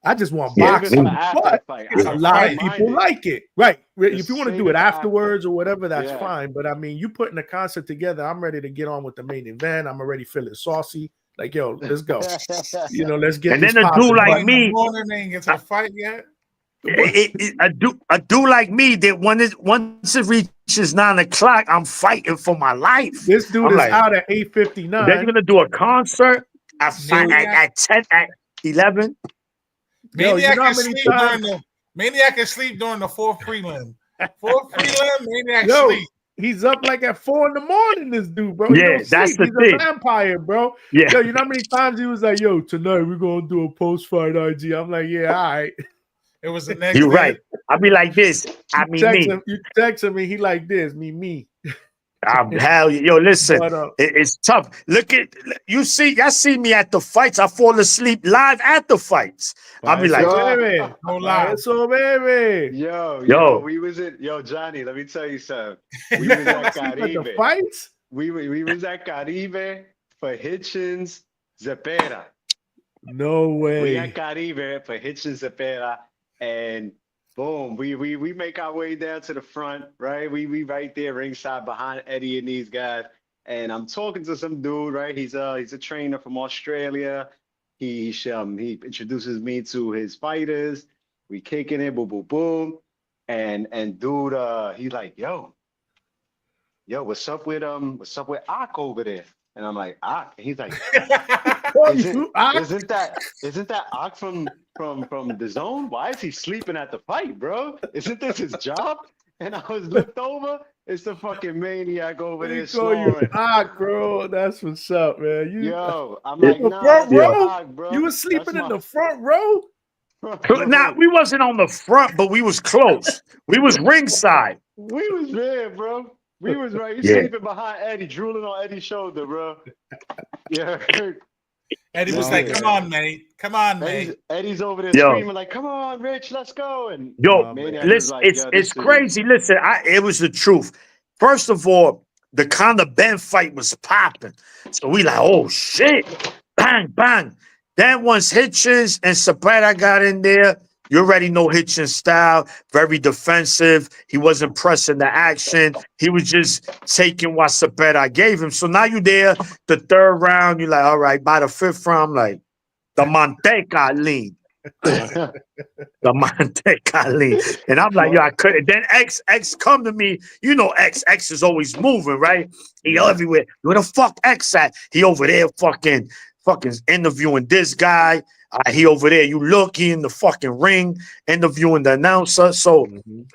I just want Yeah. boxing. Even for after But the fight, It's a I don't lot of mind people it. like it. Right. If Just you want to save do it it for after. afterwards or whatever, that's Yeah. fine. But I mean, you putting a concert together, I'm ready to get on with the main event. I'm already feeling saucy. Like, yo, let's go. You know, let's get And this then a dude popping. like One in the me, morning, they ain't get to the fight yet. a dude like me that once it reaches 9 o'clock, I'm fighting for my life. This dude I'm is like, out at then you're 8:59. gonna do a concert at 10 at 11. Yo, you Maniac know how can many sleep times? during the Maniac can sleep during the fourth prelim. Fourth prelim, Maniac Yo, sleep. he's up like at 4 in. This dude, bro. He Yeah, don't that's sleep. the He's thing. a vampire, bro. Yeah. Yo, you know how many times he was like, "Yo, tonight we're gonna do a post-fight IG." I'm like, "Yeah, all right." It was the next You're day. right. I'll be like this. I mean me. You text him, and he like this, me. Hell, yo, listen, But it's tough. Y'all see me at the fights. I fall asleep live at the fights. I'll be like, baby, No lie. so baby. Yo. We was in Johnny. Let me tell you something. We was at Sleep at the Caribe. fights. We was at Caribe for Hitchens Zepera. No We way. at Caribe for Hitchens Zepera, and boom, we make our way down to the front, right? We right there ringside behind Eddie and these guys. And I'm talking to some dude, right? He's a trainer from Australia. He introduces me to his fighters. We kicking it, boom, boom, boom. And dude, he's like, yo, what's up with Ak over there? And I'm like, Ak. And he's like, isn't that Ak from the zone? Why is he sleeping at the fight, bro? Isn't this his job? And I was looked over. It's the fucking Maniac over there snoring. Bro. That's what's up, man. Yo, I'm like, the nah, front that's row? Ak, bro. You were sleeping That's in the front row? nah, we wasn't on the front, but we was close. We was ringside. We was there, bro. We was right. You Yeah. sleeping behind Eddie, drooling on Eddie's shoulder, bro. Yeah. Eddie was like, "Come on, mate. Come on, mate." Eddie's over there Yo. screaming like, "Come on, Rich, let's go!" And Yo, Maniac was listen, like, it's "Yo, this is- crazy. Listen, it was the truth. First of all, the Conor Ben fight was popping. So we like, oh shit. Bang, bang. Then once Hitchens and Zapata got in there, you already know Hitchens' style, very defensive. He wasn't pressing the action. He was just taking what Zapata gave him. So now you there, the third round, you're like, all right, by the fifth round, I'm like, the Manteca lean. The Manteca lean. And I'm like, yo, I couldn't. Then X come to me. You know X is always moving, right? He everywhere. Where the fuck X at? He over there fucking interviewing this guy. He over there. You look, he in the fucking ring interviewing the announcer. So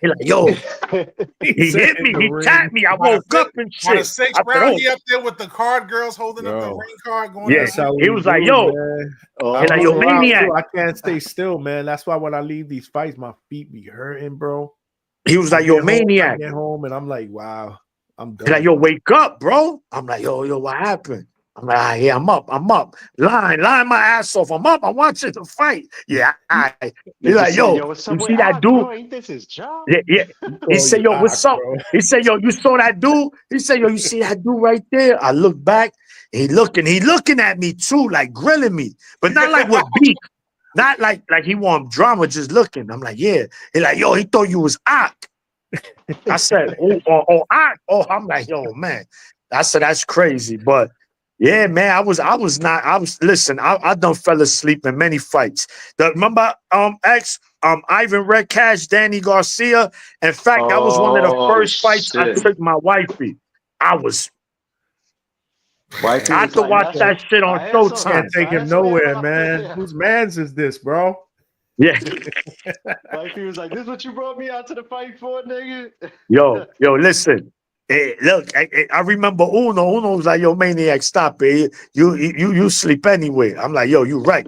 he like, yo, he hit me. He tapped me. I woke up and On the shit. sixth I said, round, oh. he up there with the card girls holding up the Bro. ring card. Going Yeah. That's how He we was like, do, yo. man. Oh, He like, yo, I'm around, Maniac. too. I can't stay still, man. That's why when I leave these fights, my feet be hurting, bro. He was like, yo, Maniac. I get home and I'm like, wow, I'm done. He like, yo, wake up, bro. I'm like, yo, what happened? I'm like, ah, yeah, I'm up. Lying my ass off. I'm up. I'm watching the fight. Yeah, He's Nigga like, said, yo, yo, what's you up with see that Ock, dude? bro? Ain't this his job? Yeah. He Oh, said, you yo, what's ox, up? bro. He said, yo, you saw that dude? He said, yo, you see that dude right there? I look back. He looking at me too, like grilling me, but not like with beef. Not like he want drama, just looking. I'm like, yeah. He like, yo, he thought you was Ock. I said, Ock. Oh, I'm like, yo, man. I said, that's crazy. But yeah, man, listen, I done fell asleep in many fights. Remember Ivan Red Cash, Danny Garcia. In fact, that was one of the Oh, first fights I shit. took my wifey. I Wifey had was to like, watch that's, that shit on I had some, Can't Showtime. take I him had some nowhere, ammo. man. Yeah. Whose man's is this, bro? Yeah. Wifey was like, this what you brought me out to the fight for, nigga? Yo, listen. Look, I remember Uno. Uno was like, yo, maniac, stop it. You sleep anyway. I'm like, yo, you right.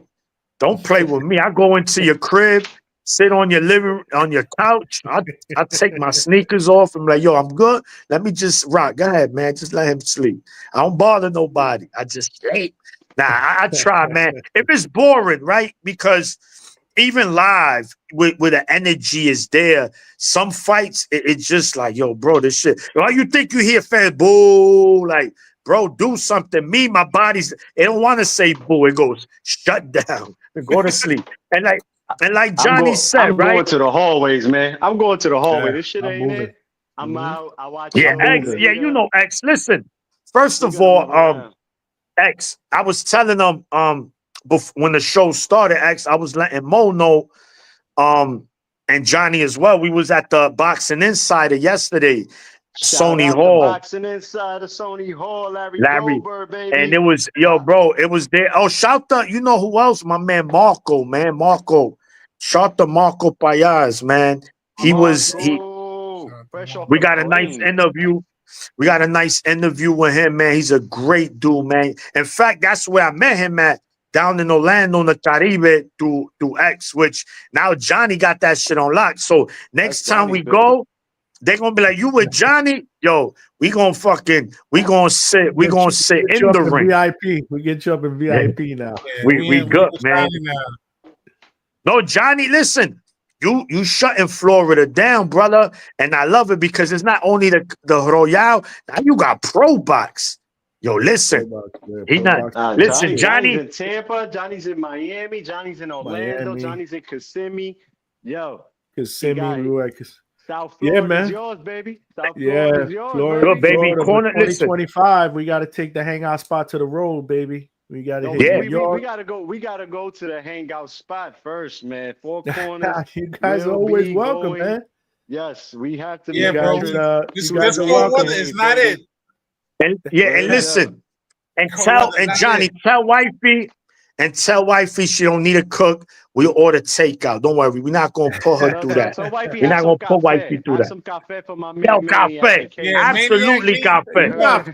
Don't play with me. I go into your crib, sit on your couch. I take my sneakers off. I'm like, yo, I'm good. Let me just rock. Go ahead, man. Just let him sleep. I don't bother nobody. I just sleep. Nah, I try, man. If it's boring, right? Because even live, where the energy is there, some fights, it's just like, yo, bro, this shit. Why you think you hear fans boo? Like, bro, do something. Me, my body's, it don't want to say boo. It goes, shut down and go to sleep. And like Johnny said, I'm right? going to the hallways, man. I'm going to the hallway. Yeah, This shit I'm ain't moving. it. I'm Mhm. out. I watch Yeah, I'm shows, X. moving. Yeah, we you know X. Listen, first we of gonna move all, around. X, I was telling them, when the show started, X, I was letting Mo know, and Johnny as well. We was at the Boxing Insider yesterday, Shout Sony out to Hall, Boxing Insider, Sony Hall, Larry Larry. Goldberg, And baby. it was, yo, bro, it was there. Oh, shout out, you know who else? My man Marco, man. Marco. Shout to Marco Payas, man. Marco, fresh off We the got a nice plane. interview. We got a nice interview with him, man. He's a great dude, man. In fact, that's where I met him at, down in Orlando, in the Caribe, through X, which now Johnny got that shit on lock. So That's next time Johnny's we business. go, they're gonna be like, you with Johnny? Yo, we gonna sit Get you in up the in ring. VIP. We get you up in Yeah, VIP now. Yeah, we we good, in man. Johnny now. No, Johnny, listen. You shutting Florida down, brother. And I love it because it's not only the Royale, now you got Pro Box. Yo, Pro listen. Box, yeah, He Pro not Box. listen, Johnny's Johnny. in Tampa, Johnny's in Miami, Johnny's in Orlando, Miami, Johnny's in Kissimmee. Yo, he Kissimmee, got it. Rueck. South Yeah, Florida is man. yours, baby. South Florida Yeah, is yours, Florida, Good baby. baby Florida. But corner. Listen. 2025, we got to take the hangout spot to the road, baby. We got to No, hit we, Yeah. New we we we York. gotta go. We gotta go to the hangout spot first, man. Four Corners You guys are will always be welcome, going. man. Yes, we have to You Yeah, make the bro. guys, trip. you This guys this are cold welcome. weather Hey, is not baby. it. And Word up. listen. And Cold weather is not Johnny, it. tell wifey she don't need a cook. We order takeout. Don't worry, we're not gonna put her through that. Tell wifey We're have not some gonna put wifey cafe. through Have that. some cafe for my Yo, maniac cafe. and Yeah, Casey. maniac. Absolutely cafe. You're not He,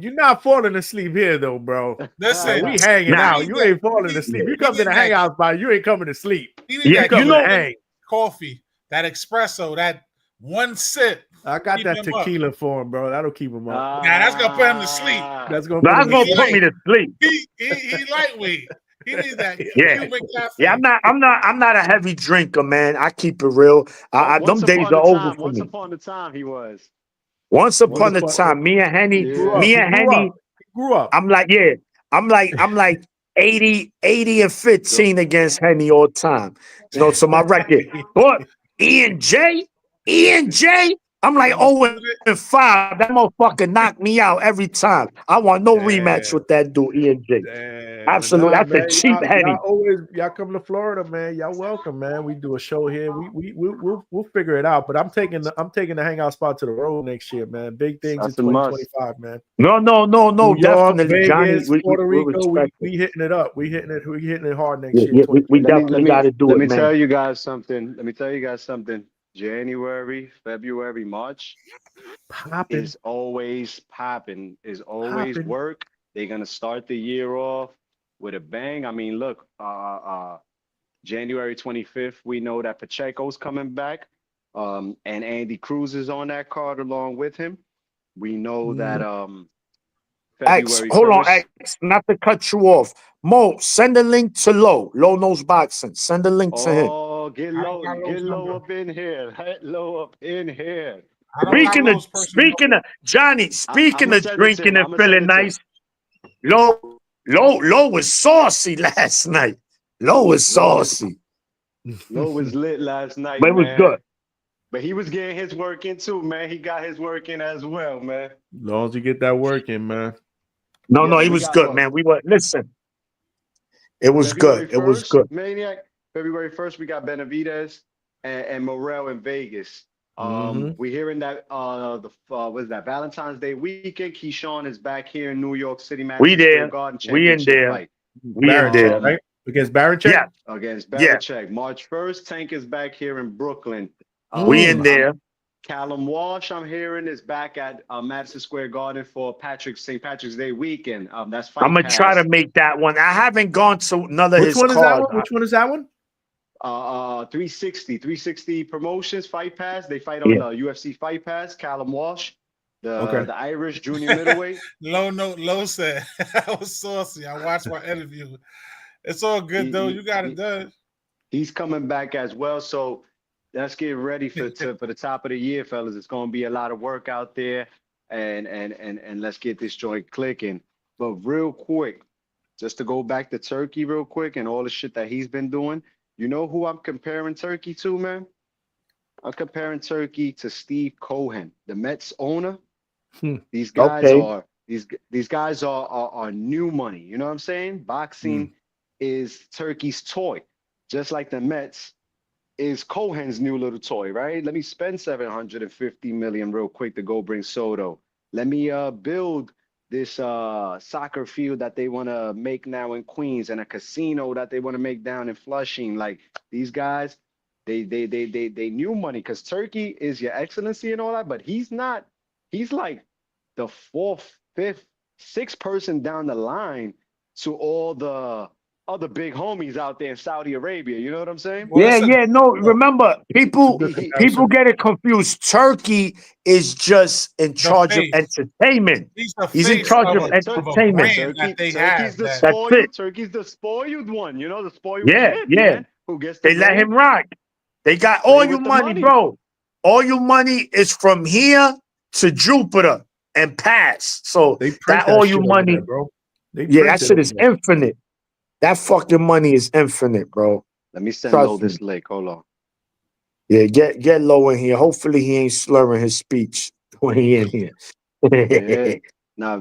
you're not falling asleep here though, bro. listen, We hanging Nah. he out. need You that. ain't falling asleep. You He come to need the that. hangout spot. You ain't coming to sleep. He need Yeah, You that you coming to know, Cuban hang. coffee, that espresso, that one sip. I got Keep that him up. tequila for him, bro. That'll keep him up. Nah, that's gonna put him to sleep. That's gonna put that's him to gonna He sleep. put me light. to sleep. He lightweight. He needs that Yeah. Cuban Yeah, cafe. I'm not a heavy drinker, man. I keep it real. Once Them days upon are a over time. for Once me. upon a time, he was. Once Once upon a upon time, he grew up. Yeah. He grew up. He grew up. I'm like, yeah, I'm like 80 and So 15 against Henny all time. So my record. But Ian J, Ian J, I'm like Undisputed. 0-5. That motherfucker knocked me out every time. I want no rematch Damn. with that dude, Ian J. Damn. But Absolutely. nah, That's a man. cheap Henny. Y'all come to Florida, man. Y'all welcome, man. We do a show here. We'll figure it out. But I'm taking the hangout spot to the road next year, man. Big things in that's a must. 2025, man. No, New York, definitely. Johnny, Vegas, Puerto we Rico, respect it. we hitting it up. We hitting it hard next Yeah, year, yeah, we 2025. definitely got to do Let it, me man. tell you guys something. Let me tell you guys something. January, February, March Popping, is always popping. Is always popping. work. They're gonna start the year off with a bang. I mean, look, January 25th, we know that Pacheco's coming back, and Andy Cruz is on that card along with him. We know that X, February hold on, 1st. X, not to cut you off. Mo, send a link to Low. Low knows boxing. Send a link to him. Oh, I don't got get Lowe's low number. up in here. Get low up in here. I don't got Speaking of Lowe's personal number. Johnny, I'm speaking gonna of send it to drinking him. and I'm gonna send feeling it to him. nice, Low was saucy last night. Low was Low, saucy, Low was lit last night, but it was man. good. But he was getting his work in too, man. He got his work in as well, man. As long as you get that work in, man. No, Yeah, he but we was got good, what? man. Listen, it was February good. It was 1st, good. Maniac. February 1st, we got Benavidez and Morel in Vegas. We're hearing that what is that, Valentine's Day weekend. Keyshawn is back here in New York City, We Madison Square there. Garden We in championship there. fight. We in there. Right? Against Baranchek? Yeah, Against yeah. Belichick. March 1st, Tank is back here in Brooklyn. We in there. Callum Walsh, I'm hearing, is back at Madison Square Garden for St. Patrick's Day weekend. That's Fight I'm gonna Pass. try to make that one. I haven't gone to none of Which his one is that cards. one? Which one is that one? 360 Promotions Fight Pass. They fight on the UFC Fight Pass. Callum Walsh, the Irish junior middleweight. Low said I was saucy. I watched my interview. It's all good though. You got it done. He's coming back as well. So let's get ready for the top of the year, fellas. It's going to be a lot of work out there, and let's get this joint clicking. But real quick, just to go back to Turkey real quick and all the shit that he's been doing. You know who I'm comparing Turkey to, man? I'm comparing Turkey to Steve Cohen, the Mets owner. These guys are these guys are new money. You know what I'm saying? Boxing is Turkey's toy, just like the Mets is Cohen's new little toy, right? Let me spend $750 million real quick to go bring Soto. Let me build this soccer field that they want to make now in Queens and a casino that they want to make down in Flushing. Like these guys, they new money because Turkey is your excellency and all that, but he's not. He's like the fourth, fifth, sixth person down the line to all the other big homies out there in Saudi Arabia. You know what I'm saying? Well, Remember, people get it confused. Turkey is just in charge of entertainment. He's in charge of entertainment. Turkey's the spoiled one. You know, the spoiled kid, man. Who gets they let him rock. They got all your money, bro. All your money is from here to Jupiter and pass. So that all your money, bro. That shit is infinite. That fucking money is infinite, bro. Let me send Low this link. Hold on. Yeah, get Low in here. Hopefully he ain't slurring his speech when he in here. Yeah. Low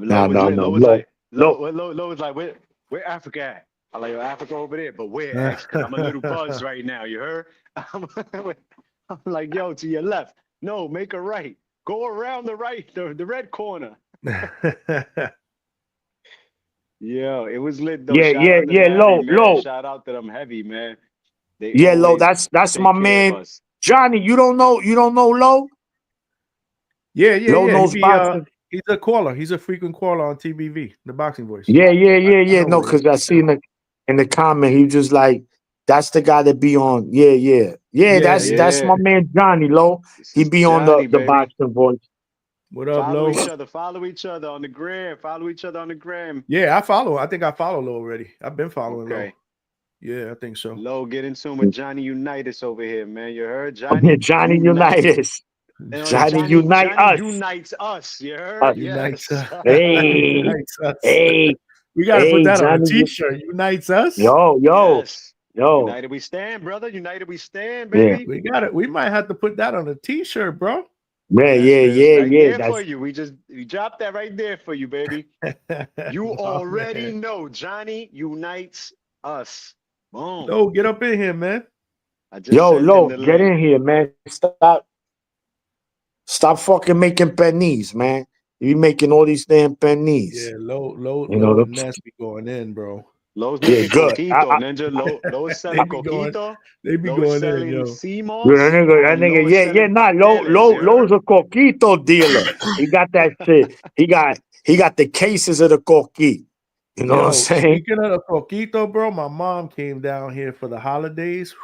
was like, where Africa at? I'm like, Africa over there, but where? Because I'm a little buzzed right now. You heard? I'm like, yo, to your left. No, make a right. Go around the right, the red corner. Yo, it was lit though. Low. Shout out to them Heavy, man. Low. That's my man. Johnny, you don't know Low? Yeah. Low knows boxing. He's a caller. He's a frequent caller on TBV, the Boxing Voice. Yeah. No, because I see in the comment, he just like, that's the guy that be on. Yeah. That's my man Johnny Low. He be on the Boxing Voice. What up, Low? Follow each other on the gram. Yeah, I follow. I think I follow Low already. I've been following Low. Yeah, I think so. Low, get in tune with Johnny Unitas over here, man. You heard? Johnny Unitas. Johnny unites us. You heard? Unites us. Hey. We got to put that on a t-shirt. Unites us. Yo. United we stand, brother. United we stand, baby. Yeah. We got it. We might have to put that on a t-shirt, bro. Yeah. For you. We dropped that right there for you, baby. You already know Johnny unites us. Boom. Low, get up in here, man. Low, get in here, man. Stop fucking making pennies, man. You be making all these damn pennies. Yeah, Low and Ness be going in, bro. Low's making coquito, Ninja. Low is selling coquito. They be going in, yo. That nigga, Low's a coquito dealer. He got that shit. He got the cases of the coquito. You know what I'm saying? Speaking of the coquito, bro, my mom came down here for the holidays.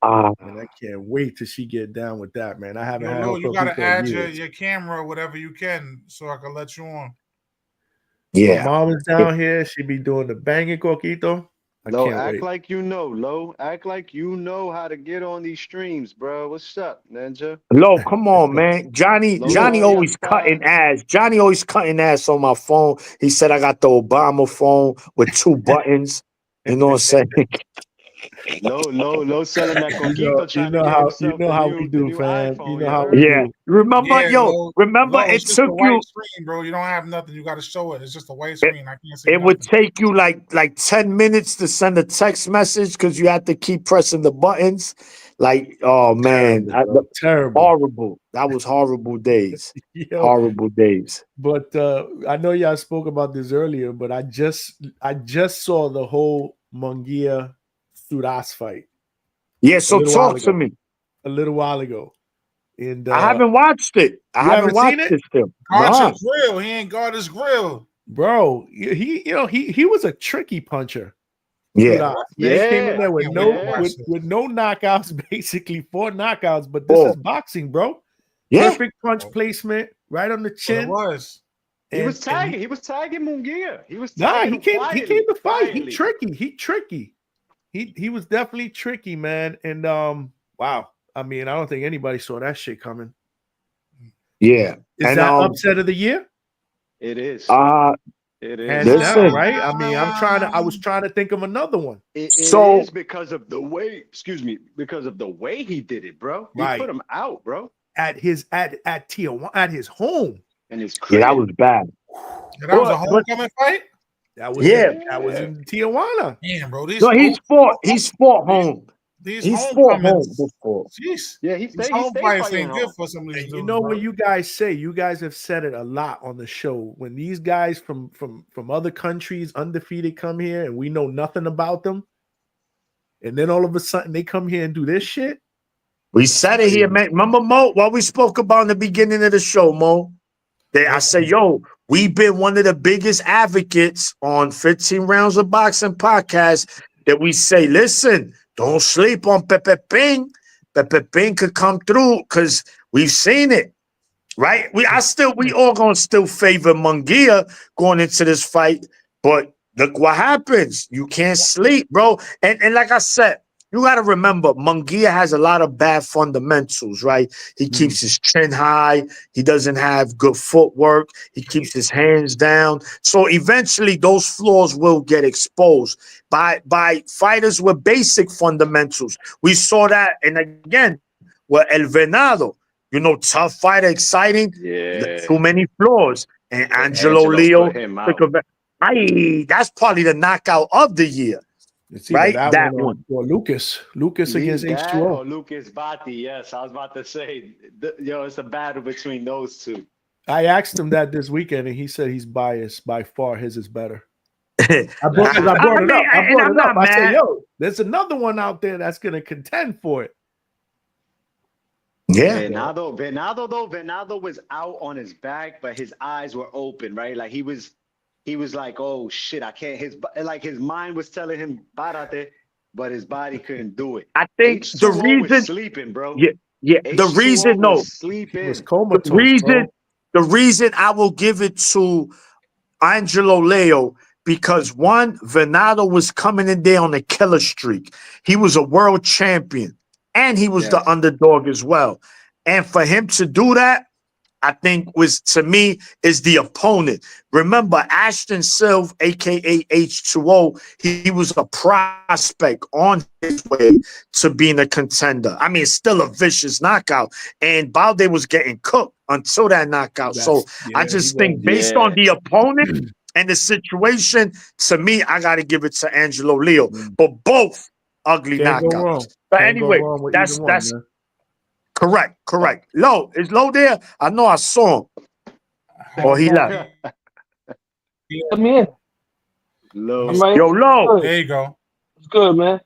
And I can't wait till she get down with that, man. I haven't had you gotta add your camera, whatever you can, so I can let you on. My Yeah. mom is down here. She be doing the banging coquito. I Lo, can't act wait. like you know, Lo. Act like you know how to get on these streams, bro. What's up, Ninja? Lo, come on, man. Johnny Lo, no Yeah. always está. cutting ass. Johnny always cutting ass on my phone. He said I got the Obama phone with 2 buttons. You know what I'm saying? Lo selling that You coquito, trying to get you himself know how we the do, new fam. You iPhone. know You how we heard? Yeah. do. Remember, Yeah, remember low. it It's just a took white you, screen, bro. You don't have nothing. You got to show it. It's just a white it, screen. I can't see it would nothing. take you like 10 minutes to send a text message because you had to keep pressing the buttons. Like, oh man, Terrible, bro. Terrible. horrible. That was horrible days. Yo, Horrible days. but I know y'all spoke about this earlier, but I just saw the whole Munguia Suras fight Yeah, a so little while talk to ago. me. A little while ago. And I haven't watched it. I you haven't haven't seen watched it? this film. Guard your Nah. grill. He ain't guard his grill. Bro, he was a tricky puncher. Yeah. Suras, man. He came in Yeah, there with can't wait to no watch with, this. with no knockouts, basically 4 knockouts, but this is boxing, bro. Yeah. Perfect punch placement right on the But it chin. was. he was And tagging. He was tagging Munguia. He was nah, tagging he him came quietly. to fight. Quietly. He tricky. He was definitely tricky, man. And wow. I mean, I don't think anybody saw that shit coming. Yeah. Is And that upset of the year? It is. It Hands is. down, listen. right? I mean, I was trying to think of another one. It So- is because of the way. Excuse me. Because of the way he did it, bro. He Right. put him out, bro. At Tijuana, at his home. And his Yeah, crib. that was bad. Yeah, that was a But- homecoming fight. That was Yeah. that was in Tijuana. Damn, bro. These No, he's fought home. These He's fought home homecomings. before. Jeez. Yeah, he These stayed home fights fighting ain't home. good for some of these And dudes. you know bro. what you guys say? You guys have said it a lot on the show. When these guys from other countries, undefeated, come here and we know nothing about them, and then all of a sudden they come here and do this shit. We said it here, man. Remember, Mo, what we spoke about in the beginning of the show, Mo? I said, yo, we've been one of the biggest advocates on 15 Rounds of Boxing podcast that we say, listen, don't sleep on Pepe Ping. Pepe Ping could come through because we've seen it, right? We all gonna still favor Munguia going into this fight, but look what happens. You can't sleep, bro. And like I said, you got to remember, Munguia has a lot of bad fundamentals, right? He keeps his chin high. He doesn't have good footwork. He keeps his hands down. So eventually those flaws will get exposed by fighters with basic fundamentals. We saw that, and again, with El Venado, tough fighter, exciting, too many flaws. And Angelo Leo, put him out. that's probably the knockout of the year. It's either Right? that one or Lucas against That H2O. or Lucas Batti. Yes, I was about to say, it's a battle between those two. I asked him that this weekend, and he said he's biased. By far, his is better. I brought it up. I said, yo, there's another one out there that's going to contend for it. Yeah. Venado was out on his back, but his eyes were open, right? Like he was like, oh shit, I can't. His mind was telling him parate, but his body couldn't do it. I think H2O the reason was sleeping, bro. Yeah. The H2O reason, was sleeping. He was comatose, the reason I will give it to Angelo Leo, because one, Venado was coming in there on a killer streak. He was a world champion, and he was the underdog as well. And for him to do that, I think to me, is the opponent. Remember, Ashton Silva, aka H2O, he was a prospect on his way to being a contender. I mean, still a vicious knockout. And Balde was getting cooked until that knockout. I just think based on the opponent and the situation, to me, I got to give it to Angelo Leo. But both ugly knockouts. But anyway, that's correct. Low, is Low there? I know I saw him. Or he left. Let me in. Low. Right. Yo, Low. There you go. It's good, man.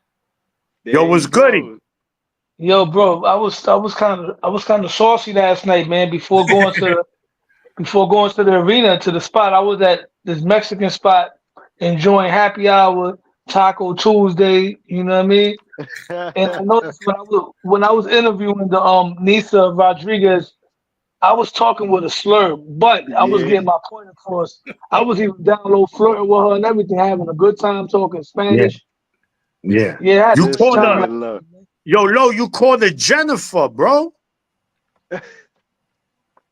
Yo, what's goody? Yo, bro, I was kind of saucy last night, man. Before going to the arena, to the spot, I was at this Mexican spot enjoying happy hour, Taco Tuesday. You know what I mean? And I noticed when I was interviewing the Nisa Rodriguez, I was talking with a slur, but I was Yeah. getting my point across. I was even down low flirting with her and everything, having a good time talking Yeah, Spanish. yeah. Yeah, I had You a This good called time. her, nigga, look. yo, Lo, you called her Jennifer, bro.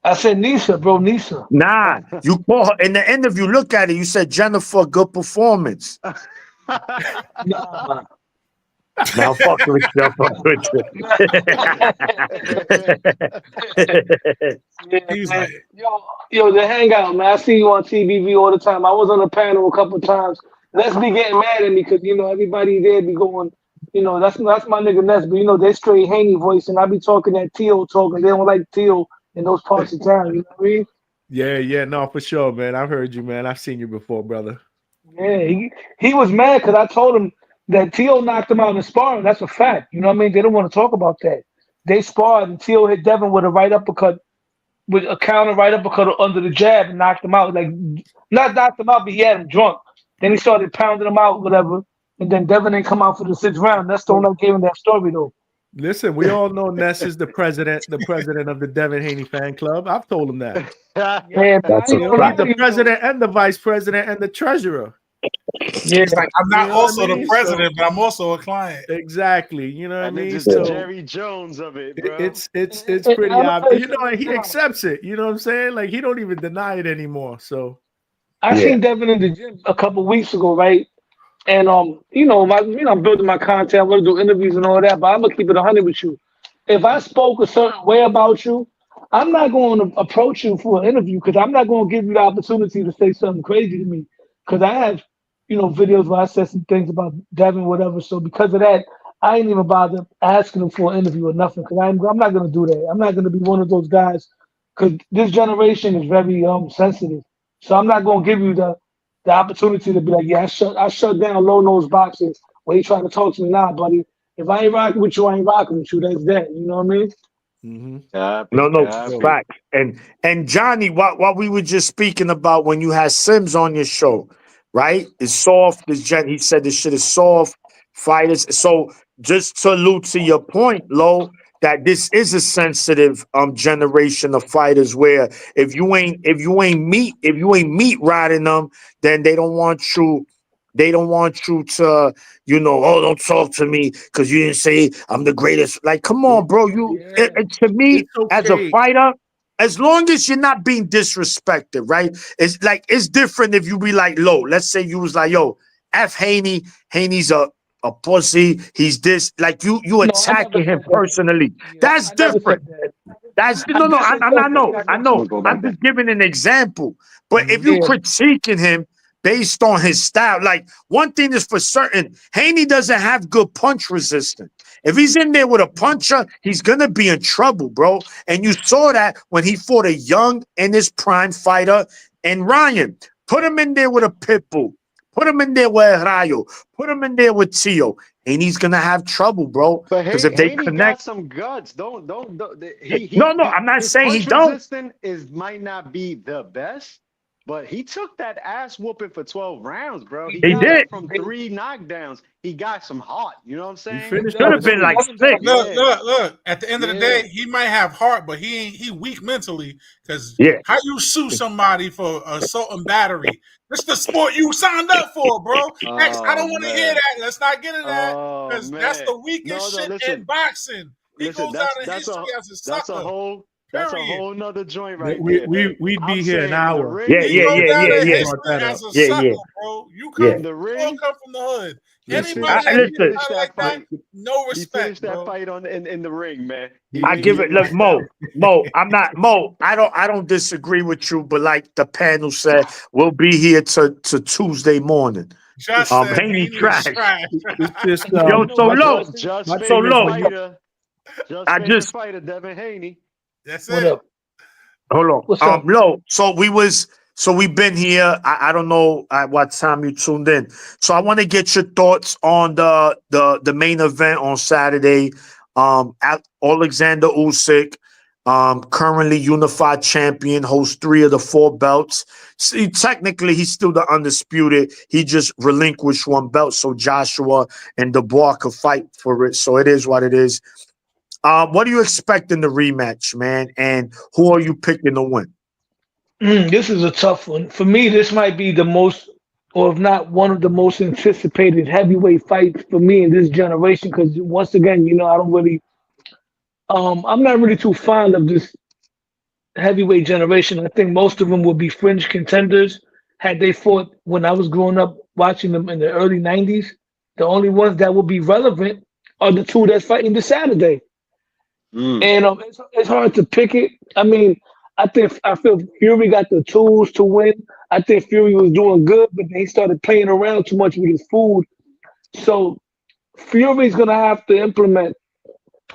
I said Nisa, bro, Nisa. Nah, you call her in the interview. Look at it. You said Jennifer, good performance. Nah. Now I'm fucking with you. I'm fucking with you. Yeah, He's man. like, Yo, the hangout, man. I see you on TVV all the time. I was on the panel a couple times. Let's be getting mad at me because everybody there be going. That's my nigga Ness, but they straight Haney voice, and I be talking that Teal talk, and they don't like Teal in those parts of town. You know what I mean? Yeah, no, for sure, man. I've heard you, man. I've seen you before, brother. Yeah, he was mad because I told him that Teal knocked him out in sparring. That's a fact. You know what I mean? They don't want to talk about that. They sparred, and Teal hit Devin with a right uppercut, with a counter right uppercut under the jab, and knocked him out. Like, not knocked him out, but he had him drunk. Then he started pounding him out, whatever. And then Devin didn't come out for the sixth round. That's the one I gave him that story though. Listen, we all know Ness is the president of the Devin Haney fan club. I've told him that. Yeah, but That's I a ain't You gonna know, lie he's fact. to the you. president and the vice president and the treasurer. Yeah, he's like, I'm You not know what I also the mean? president, but I'm also a client. Exactly. You know what I And mean? it's just the So Jerry Jones of it, bro. it's and pretty I'm gonna tell obvious. you You know, and something he now. accepts it. You know what I'm saying? Like he don't even deny it anymore. So I Yeah. seen Devin in the gym a couple weeks ago, right? And I'm building my content. I'm gonna do interviews and all that, but I'm gonna keep it 100 with you. If I spoke a certain way about you, I'm not going to approach you for an interview because I'm not going to give you the opportunity to say something crazy to me. Because I have, videos where I said some things about Devin, whatever. So because of that, I ain't even bother asking him for an interview or nothing. Because I'm not going to do that. I'm not going to be one of those guys. Because this generation is very sensitive. So I'm not going to give you the opportunity to be like, yeah, I shut down low nose boxing. Where you trying to talk to me now, buddy? If I ain't rocking with you, I ain't rocking with you. That's that. You know what I mean? No, Copy, no, copy. fact. And Johnny, what we were just speaking about when you had Sims on your show, right? It's soft. He said this shit is soft. Fighters. So just to allude to your point, Lo, that this is a sensitive generation of fighters where if you ain't meat riding them, then they don't want you. They don't want you to, oh, don't talk to me because you didn't say I'm the greatest. Like, come on, bro. yeah, To me, it's as a okay. fighter, as long as you're not being disrespected, right? It's like it's different if you be like, Lo, let's say you was like, yo, F Haney, Haney's a pussy, he's this, like you No, I never attacking him said that. personally. Yeah, That's I never different. said that. That's I no, no. never I said know, that. I I'm know. gonna go I'm back just there. giving an example. But if you Yeah, critiquing him based on his style, like one thing is for certain, Haney doesn't have good punch resistance. If he's in there with a puncher, he's gonna be in trouble, bro. And you saw that when he fought a young in his prime fighter and Ryan. Put him in there with a pit bull. Put him in there with Rayo. Put him in there with Tio. And he's gonna have trouble, bro. But Because if they Haney got connect, some guts. Don't no, I'm not his saying he punch don't. resistance might not be the best, but he took that ass whooping for 12 rounds, bro. he He He got did. did. up He from did. 3 knockdowns. He got some heart. You know what I'm He saying? He finished Should off have does. been like Haney. Devin got a 6. good. Look. At the end of the Yeah. day, he might have heart, but he weak mentally. Because Yeah. how you sue somebody for assault and battery? This the sport you signed up for, bro. Next, I Oh don't want to hear man. that. Let's not get into that Oh because that's man. the No, weakest no, shit in listen. boxing. He Listen, goes down in that's history a as a that's a sucker. whole that's a Period. whole nother joint That right there. But we'd I'm be here an saying in the hour Yeah, ring, He yeah, goes yeah, down yeah, in if you yeah, brought history that as up. a yeah, sucker, yeah, bro. You yeah. come, in the you all ring, come from the hood. he Listen, Anybody finished that he treats a Listen, finished fighter that like that, fight. no He respect, finished that bro. fight in the ring, man. he, I give he it. He Look, wiped out. Mo. I'm not Mo. I don't disagree with you, but like the panel said, we'll be here to Tuesday morning. Just said Haney Haney is trash. trash. it's just Yo, so My low, Just question. just my so thing favorite is low. when you fighter. Just I favorite just fighter, Devin Haney. That's What it. up? hold What's on. up? Low. So we've been here. I don't know at what time you tuned in. So I want to get your thoughts on the main event on Saturday. Alexander Usyk, currently unified champion, holds 3 of the 4 belts. See, technically, he's still the undisputed. He just relinquished 1 belt, so Joshua and Dubois could fight for it. So it is what it is. What do you expect in the rematch, man? And who are you picking to win? This is a tough one. For me, this might be the most, or if not one of the most anticipated heavyweight fights for me in this generation. Because once again, I don't really, I'm not really too fond of this heavyweight generation. I think most of them would be fringe contenders had they fought when I was growing up watching them in the early '90s. The only ones that would be relevant are the two that's fighting this Saturday. Mm. And it's hard to pick it. I mean, I feel Fury got the tools to win. I think Fury was doing good, but then he started playing around too much with his food. So Fury's gonna have to implement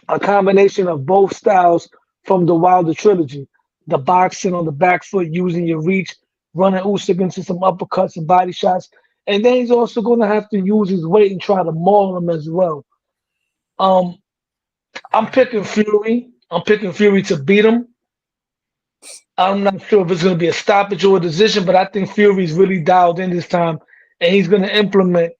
a combination of both styles from the Wilder trilogy. The boxing on the back foot, using your reach, running Usyk into some uppercuts and body shots. And then he's also gonna have to use his weight and try to maul him as well. Um, I'm picking Fury. I'm picking Fury to beat him. I'm not sure if it's going to be a stoppage or a decision, but I think Fury's really dialed in this time, and he's going to implement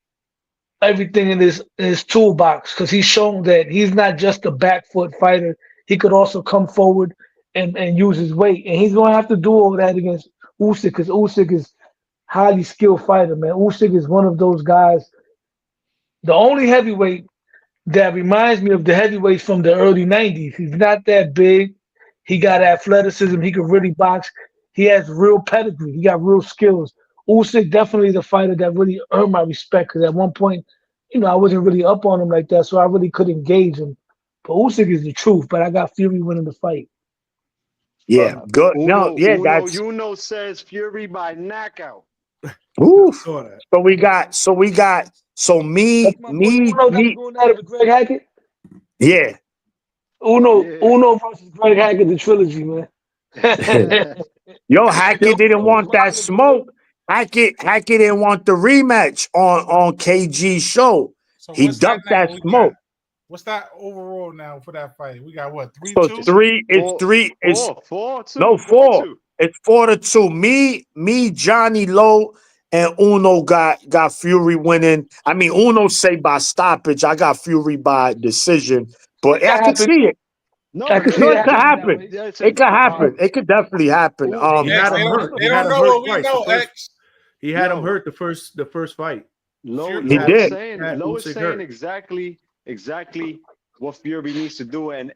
everything in his toolbox because he's shown that he's not just a back foot fighter. He could also come forward and use his weight, and he's going to have to do all that against Usyk because Usyk is highly skilled fighter, man. Usyk is one of those guys, the only heavyweight that reminds me of the heavyweights from the early '90s. He's not that big. He got athleticism. He could really box. He has real pedigree. He got real skills. Usyk definitely the fighter that really earned my respect because at one point, I wasn't really up on him like that, so I really couldn't gauge him. But Usyk is the truth. But I got Fury winning the fight. Yeah, good. No, yeah, that's Uno says Fury by knockout. oof. Saw that. So we got me That's my boy Uno that's going at it with Greg Hackett. yeah. Uno versus Greg Hackett, the trilogy, man. Yo, Hackett Yo, didn't Uno's want that wilding, bro. smoke. Hackett didn't want the rematch on KG's show. So He what's that ducked now? that We got smoke. what's that overall now for that fight? We got what, So 3-2? it's 4-2. no 4. 4-2. It's 4-2. Me, Johnny Lowe, and Uno got Fury winning. I mean, Uno say by stoppage. I got Fury by decision. But It I can could happen. see it. No, I can but see No, it it could happening that happen. way. It could happen. It could definitely happen. He X, had him hurt. they He had don't him know hurt what we twice. know, X. He had him Yo. hurt the first fight. Low He is did. saying Had Low is Usyk saying hurt. exactly what Fury needs to do, and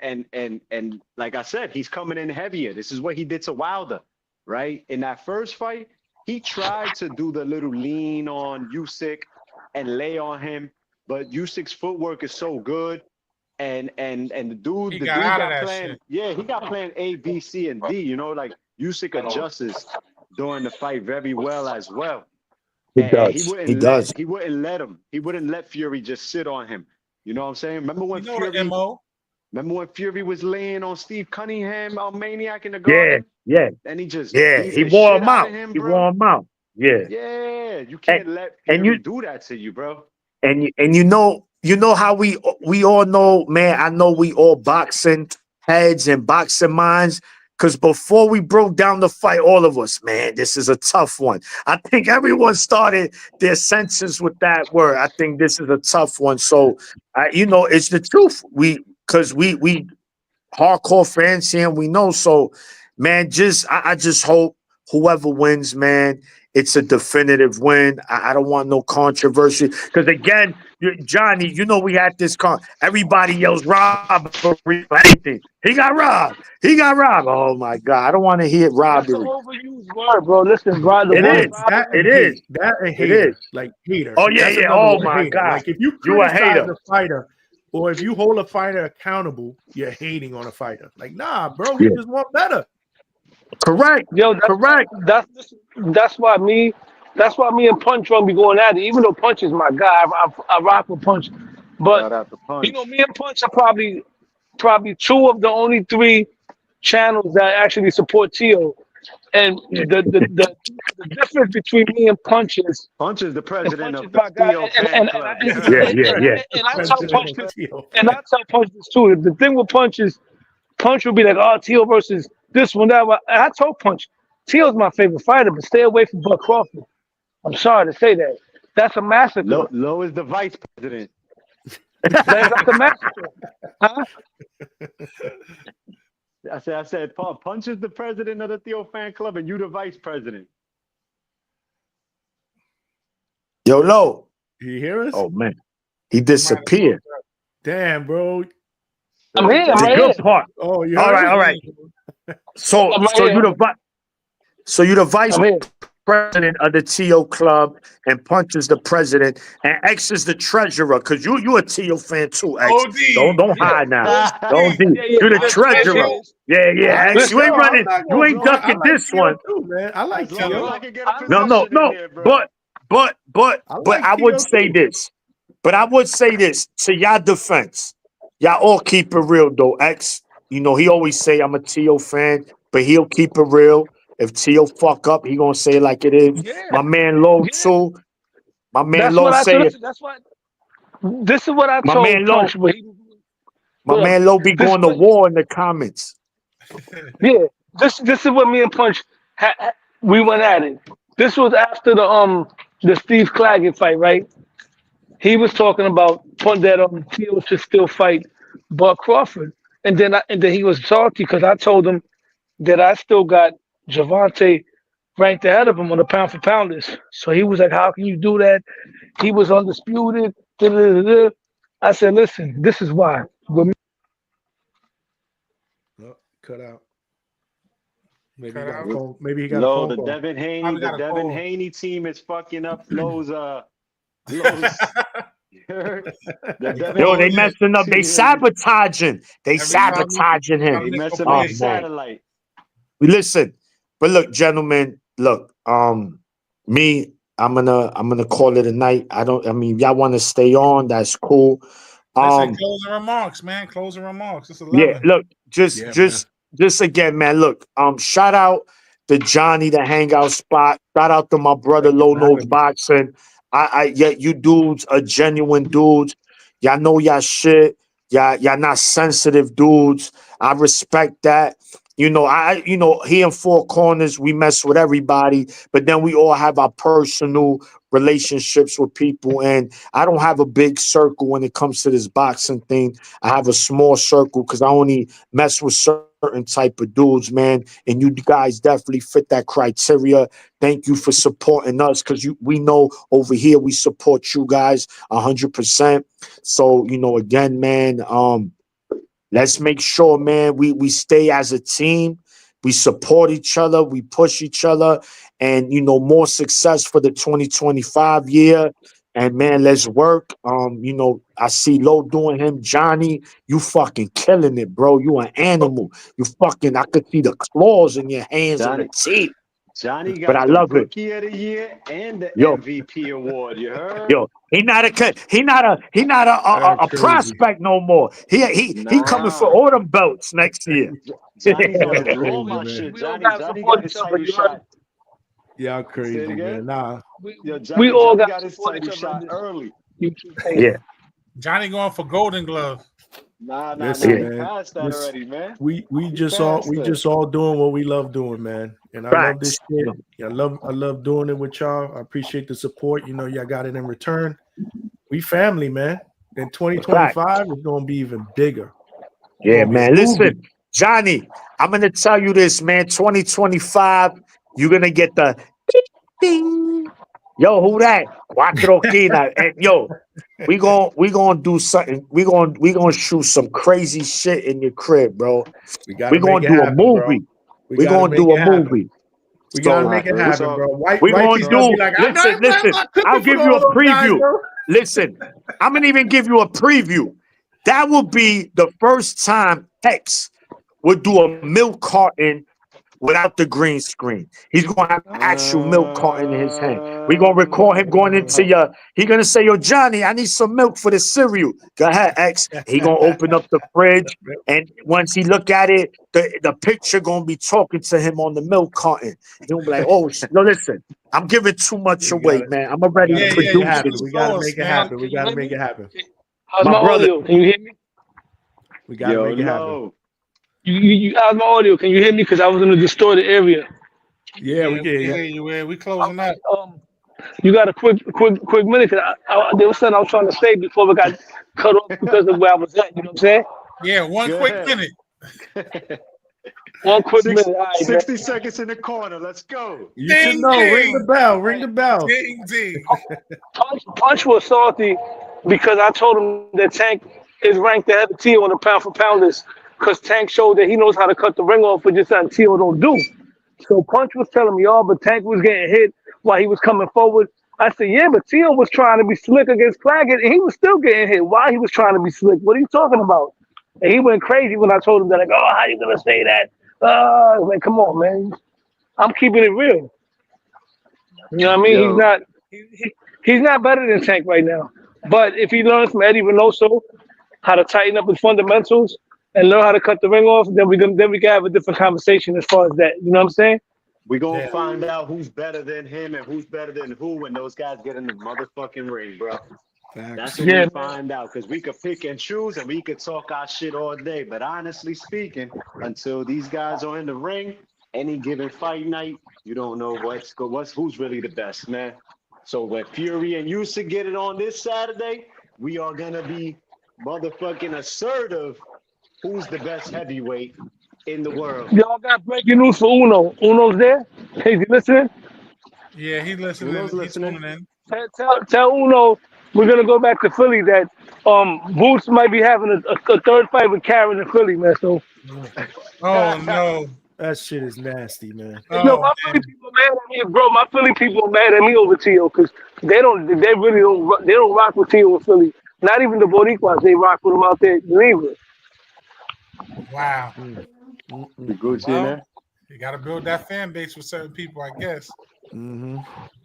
like I said, he's coming in heavier. This is what he did to Wilder, right? In that first fight, he tried to do the little lean on Usyk and lay on him, but Usyk's footwork is so good. And the dude, He the got dude out of got that playing, shit. yeah, he got playing A, B, C, and D. Like Usyk adjusts during the fight very well as well. He And does. He does. he wouldn't let Fury just sit on him. You know what I'm saying? You know the MO. Remember when Fury was laying on Steve Cunningham on Maniac in the Yeah, garden? yeah, And he just yeah. beat He the wore shit him out out. of him, He bro. wore him out. Yeah. Yeah, you And can't let and Fury you do that to you, bro. and you know how we all know, man. I know we all boxing heads and boxing minds. Because before we broke down the fight, all of us, man, this is a tough one. I think everyone started their sentences with that word. I think this is a tough one. So, it's the truth. Because we hardcore fans here, and we know. So, man, I just hope whoever wins, man, it's a definitive win. I don't want no controversy. Because again, Johnny, we had this everybody yells robbery for anything. He got robbed. He got robbed. Oh my God. I don't want to hear That's an robbery. overused word, bro. Listen, bro, the It word is. That robbery. and It hate. is. That and It hater. is. Like hater. Oh yeah, That's yeah. another Oh word, my hater. God. Like if you You a criticize hater. a fighter or if you hold a fighter accountable, you're hating on a fighter. Like, nah, bro, he Yeah. just want better. Correct. Yo, Correct. that's why me and Punch won't be going at it. Even though Punch is my guy, I rock with Punch. But Shout out to Punch. me and Punch are probably two of the only three channels that actually support Tio. And Yeah. the difference between me and Punch is, Punch is the and president Punch is of the my guy, Theo fan club. and I tell Punch this, and I tell Punch this too. The thing with Punch is, Punch will be like, oh, Tio versus this one, that one. And I told Punch, Tio's my favorite fighter, but stay away from Buck Crawford. I'm sorry to say that. That's a massacre. Low is the vice president. That's a massacre. Huh? I said, Paul, Punch is the president of the Theo fan club, and you the vice president. Yo, Lo. You hear us? Oh man, he disappeared. Damn, bro. I'm here. I'm The right good here. part. Oh, you All heard right, us? all right. So, I'm right so here. you the vice I'm here. president of the TO club, and Punch is the president, and X is the treasurer. Cause you a TO fan too, X. OD. Don't Yeah. hide now. Nah. Don't do. Yeah, yeah. You're the Listen, treasurer. listen, Yeah, X. Listen, You ain't running. I'm not You gonna ain't front. ducking I like this Theo one. too, man. I like As long Theo. as I can get a No, position in there, bro. but I like I would Theo say too. this. But I would say this to y'all defense. Y'all all keep it real though. X, you know, he always say I'm a T.O. fan, but he'll keep it real. If T.O. fuck up, he gonna say it like it is. yeah, My man Low yeah. too. My man That's Low what I say it. told. That's what. This is what I My told man Low. Punch. But he, My look, man Low be this going to what. war in the comments. Yeah, this is what me and Punch we went at it. This was after the Steve Claggett fight, right? He was talking about that Theo should still fight Buck Crawford, and then he was salty because I told him that I still got Javante ranked ahead of him on the pound for pound list. So he was like, "How can you do that?" He was undisputed. Da, da, da, da. I said, "Listen, this is why." Oh, cut out. Maybe Cut he got a out. phone. Maybe he got a Lo, phone the call. Devin Haney, Probably the got a Devin call. Haney team is fucking up Lowe's Lowe's you heard? The Devin Yo, they Haney messing up. They team, sabotaging. They Every time sabotaging him. they Nico messing up Oh the plays, man. satellite. Listen, but look, gentlemen, look, me, I'm gonna call it a night. I mean, y'all want to stay on, that's cool. listen, closing remarks, man. Closing remarks. It's Yeah, 11. look, just Yeah, just just again, man. Look, shout out to Johnny, the hangout spot. Shout out to my brother thank you Low for Nose having me. Boxing. Yeah, you dudes are genuine dudes. Y'all know y'all shit. Y'all not sensitive dudes. I respect that. Here in Four Corners, we mess with everybody, but then we all have our personal relationships with people. And I don't have a big circle when it comes to this boxing thing. I have a small circle because I only mess with certain type of dudes, man. And you guys definitely fit that criteria. Thank you for supporting us because we know over here we support you guys 100%. So, again, man, let's make sure, man, we stay as a team. We support each other. We push each other. And, more success for the 2025 year. And, man, let's work. I see Low doing him. Johnny, you fucking killing it, bro. You an animal. I could see the claws in your hands and the Johnny teeth. Johnny But I got the love it. Rookie of the Year and the Yo, MVP award. You heard? Yo, he not a Crazy. prospect no more. He coming for Nah. all them belts next year. Johnny's Y'all gonna Yeah, blow crazy, my man. shit. we all Johnny gotta Johnny support got each his other. title You heard? shot. Y'all Say it crazy, again. man. Nah. Yo, We all Johnny gotta got his support each title other in shot this early. YouTube thing. Yeah, Johnny going for Golden Glove. Nah. Listen, yeah. We man. passed that This already, man. we We just all passed that. doing what we love doing, man. And I love this Facts. shit. Yeah, I love doing it with y'all. I appreciate the support. Y'all got it in return. We family, man. And Facts. 2025 is gonna be even bigger. It's Yeah, gonna be a man. movie. Listen, Johnny, I'm gonna tell you this, man. 2025, you're gonna get the ding. Yo, who that? Cuatro Quina. And yo, we gonna do something. We gonna shoot some crazy shit in your crib, bro. We gotta We make gonna it do a happen, bro. movie. We We gotta gonna make do a it happen. movie. We gotta So make it It's happen, all bro. we gonna Wifey's gonna do. be like, I'm Listen, listen. not I'll cooking for give you all a those guys, preview. bro. Listen, I'm gonna even give you a preview. That will be the first time X would do a milk carton without the green screen. He's gonna have an actual milk carton in his hand. We're gonna record him going into your. He gonna say, "Yo, Johnny, I need some milk for the cereal." Go ahead, X. He gonna open up the fridge, and once he look at it, the picture gonna be talking to him on the milk carton. He'll be like, "Oh, no, listen, I'm giving too much We away, gotta, man. I'm we already gotta Yeah, make yeah. it You producing." give happen. the We gotta sauce, make it man. happen. We Can you gotta hear make me? it happen. How's My my brother, audio? Can you hear me? We gotta Yo, make it happen. low. How's my audio? Can you hear me? Because I was in a distorted area. Yeah, we Yeah, get we you. hear you. We closing up. You got a quick minute? Cause there was something I was trying to say before we got cut off because of where I was at. You know what I'm saying? Yeah, one Go quick ahead. minute. 1 quick minute. All right, man. 60 seconds in the corner. Let's go. You should Ding, know. Ring ding. the bell. Ring the bell. Ding, ding. Punch was salty because I told him that Tank is ranked ahead of Tio on the pound for pound list because Tank showed that he knows how to cut the ring off, which is something Tio don't do. So Punch was telling me, but Tank was getting hit while he was coming forward. I said, yeah, but Tio was trying to be slick against Claggett, and he was still getting hit while he was trying to be slick. What are you talking about? And he went crazy when I told him that, like, how you going to say that? Like, come on, man. I'm keeping it real. You know what I mean? Yo. He's not better than Tank right now. But if he learns from Eddie Reynoso how to tighten up his fundamentals and learn how to cut the ring off, then we can have a different conversation as far as that. You know what I'm saying? We're going to find out who's better than him and who's better than who when those guys get in the motherfucking ring, bro. That's what we find out, because we could pick and choose and we could talk our shit all day. But honestly speaking, until these guys are in the ring, any given fight night, you don't know who's really the best, man. So when Fury and Uysk get it on this Saturday, we are going to be motherfucking assertive who's the best heavyweight in the world. Y'all got breaking news for Uno. Uno's there? Hey, you listening? Yeah, he listening. Uno's listening. He's tuning in. Tell Uno we're gonna go back to Philly. That Boots might be having a third fight with Karen in Philly, man. So Oh no. That shit is nasty, man. yo, my Philly people mad at me, bro. My Philly people are mad at me over Tio because they really don't rock with Tio in Philly. Not even the Boricuas, they rock with him out there. Believe it. Wow. The Gucci in Well, there. you got to build that fan base with certain people, I guess.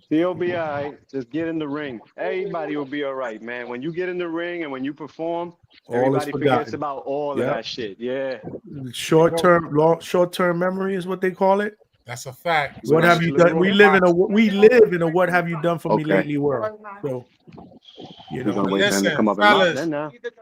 He'll be all right. Just get in the ring. Everybody will be all right, man. When you get in the ring and when you perform, everybody forgets about all of that shit. Yeah. Short-term memory is what they call it. That's a fact. What have you done? We live in a what have you done for me lately world. So you know, Listen, fellas,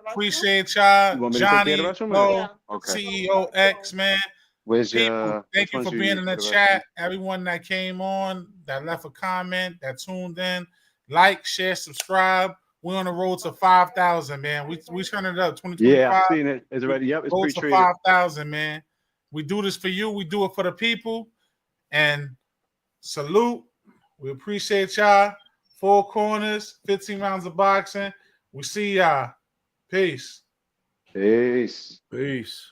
appreciate y'all. Johnny, CEO X, man. Thank you for being in the chat. Everyone that came on, that left a comment, that tuned in, like, share, subscribe. We're on the road to 5,000, man. We turn it up. 2025. Yeah, I've seen it. It's ready. Yep, it's pre-treated. 5,000, man. We do this for you. We do it for the people. And salute. We appreciate y'all. 4 corners, 15 rounds of boxing. We see y'all. Peace. Peace. Peace.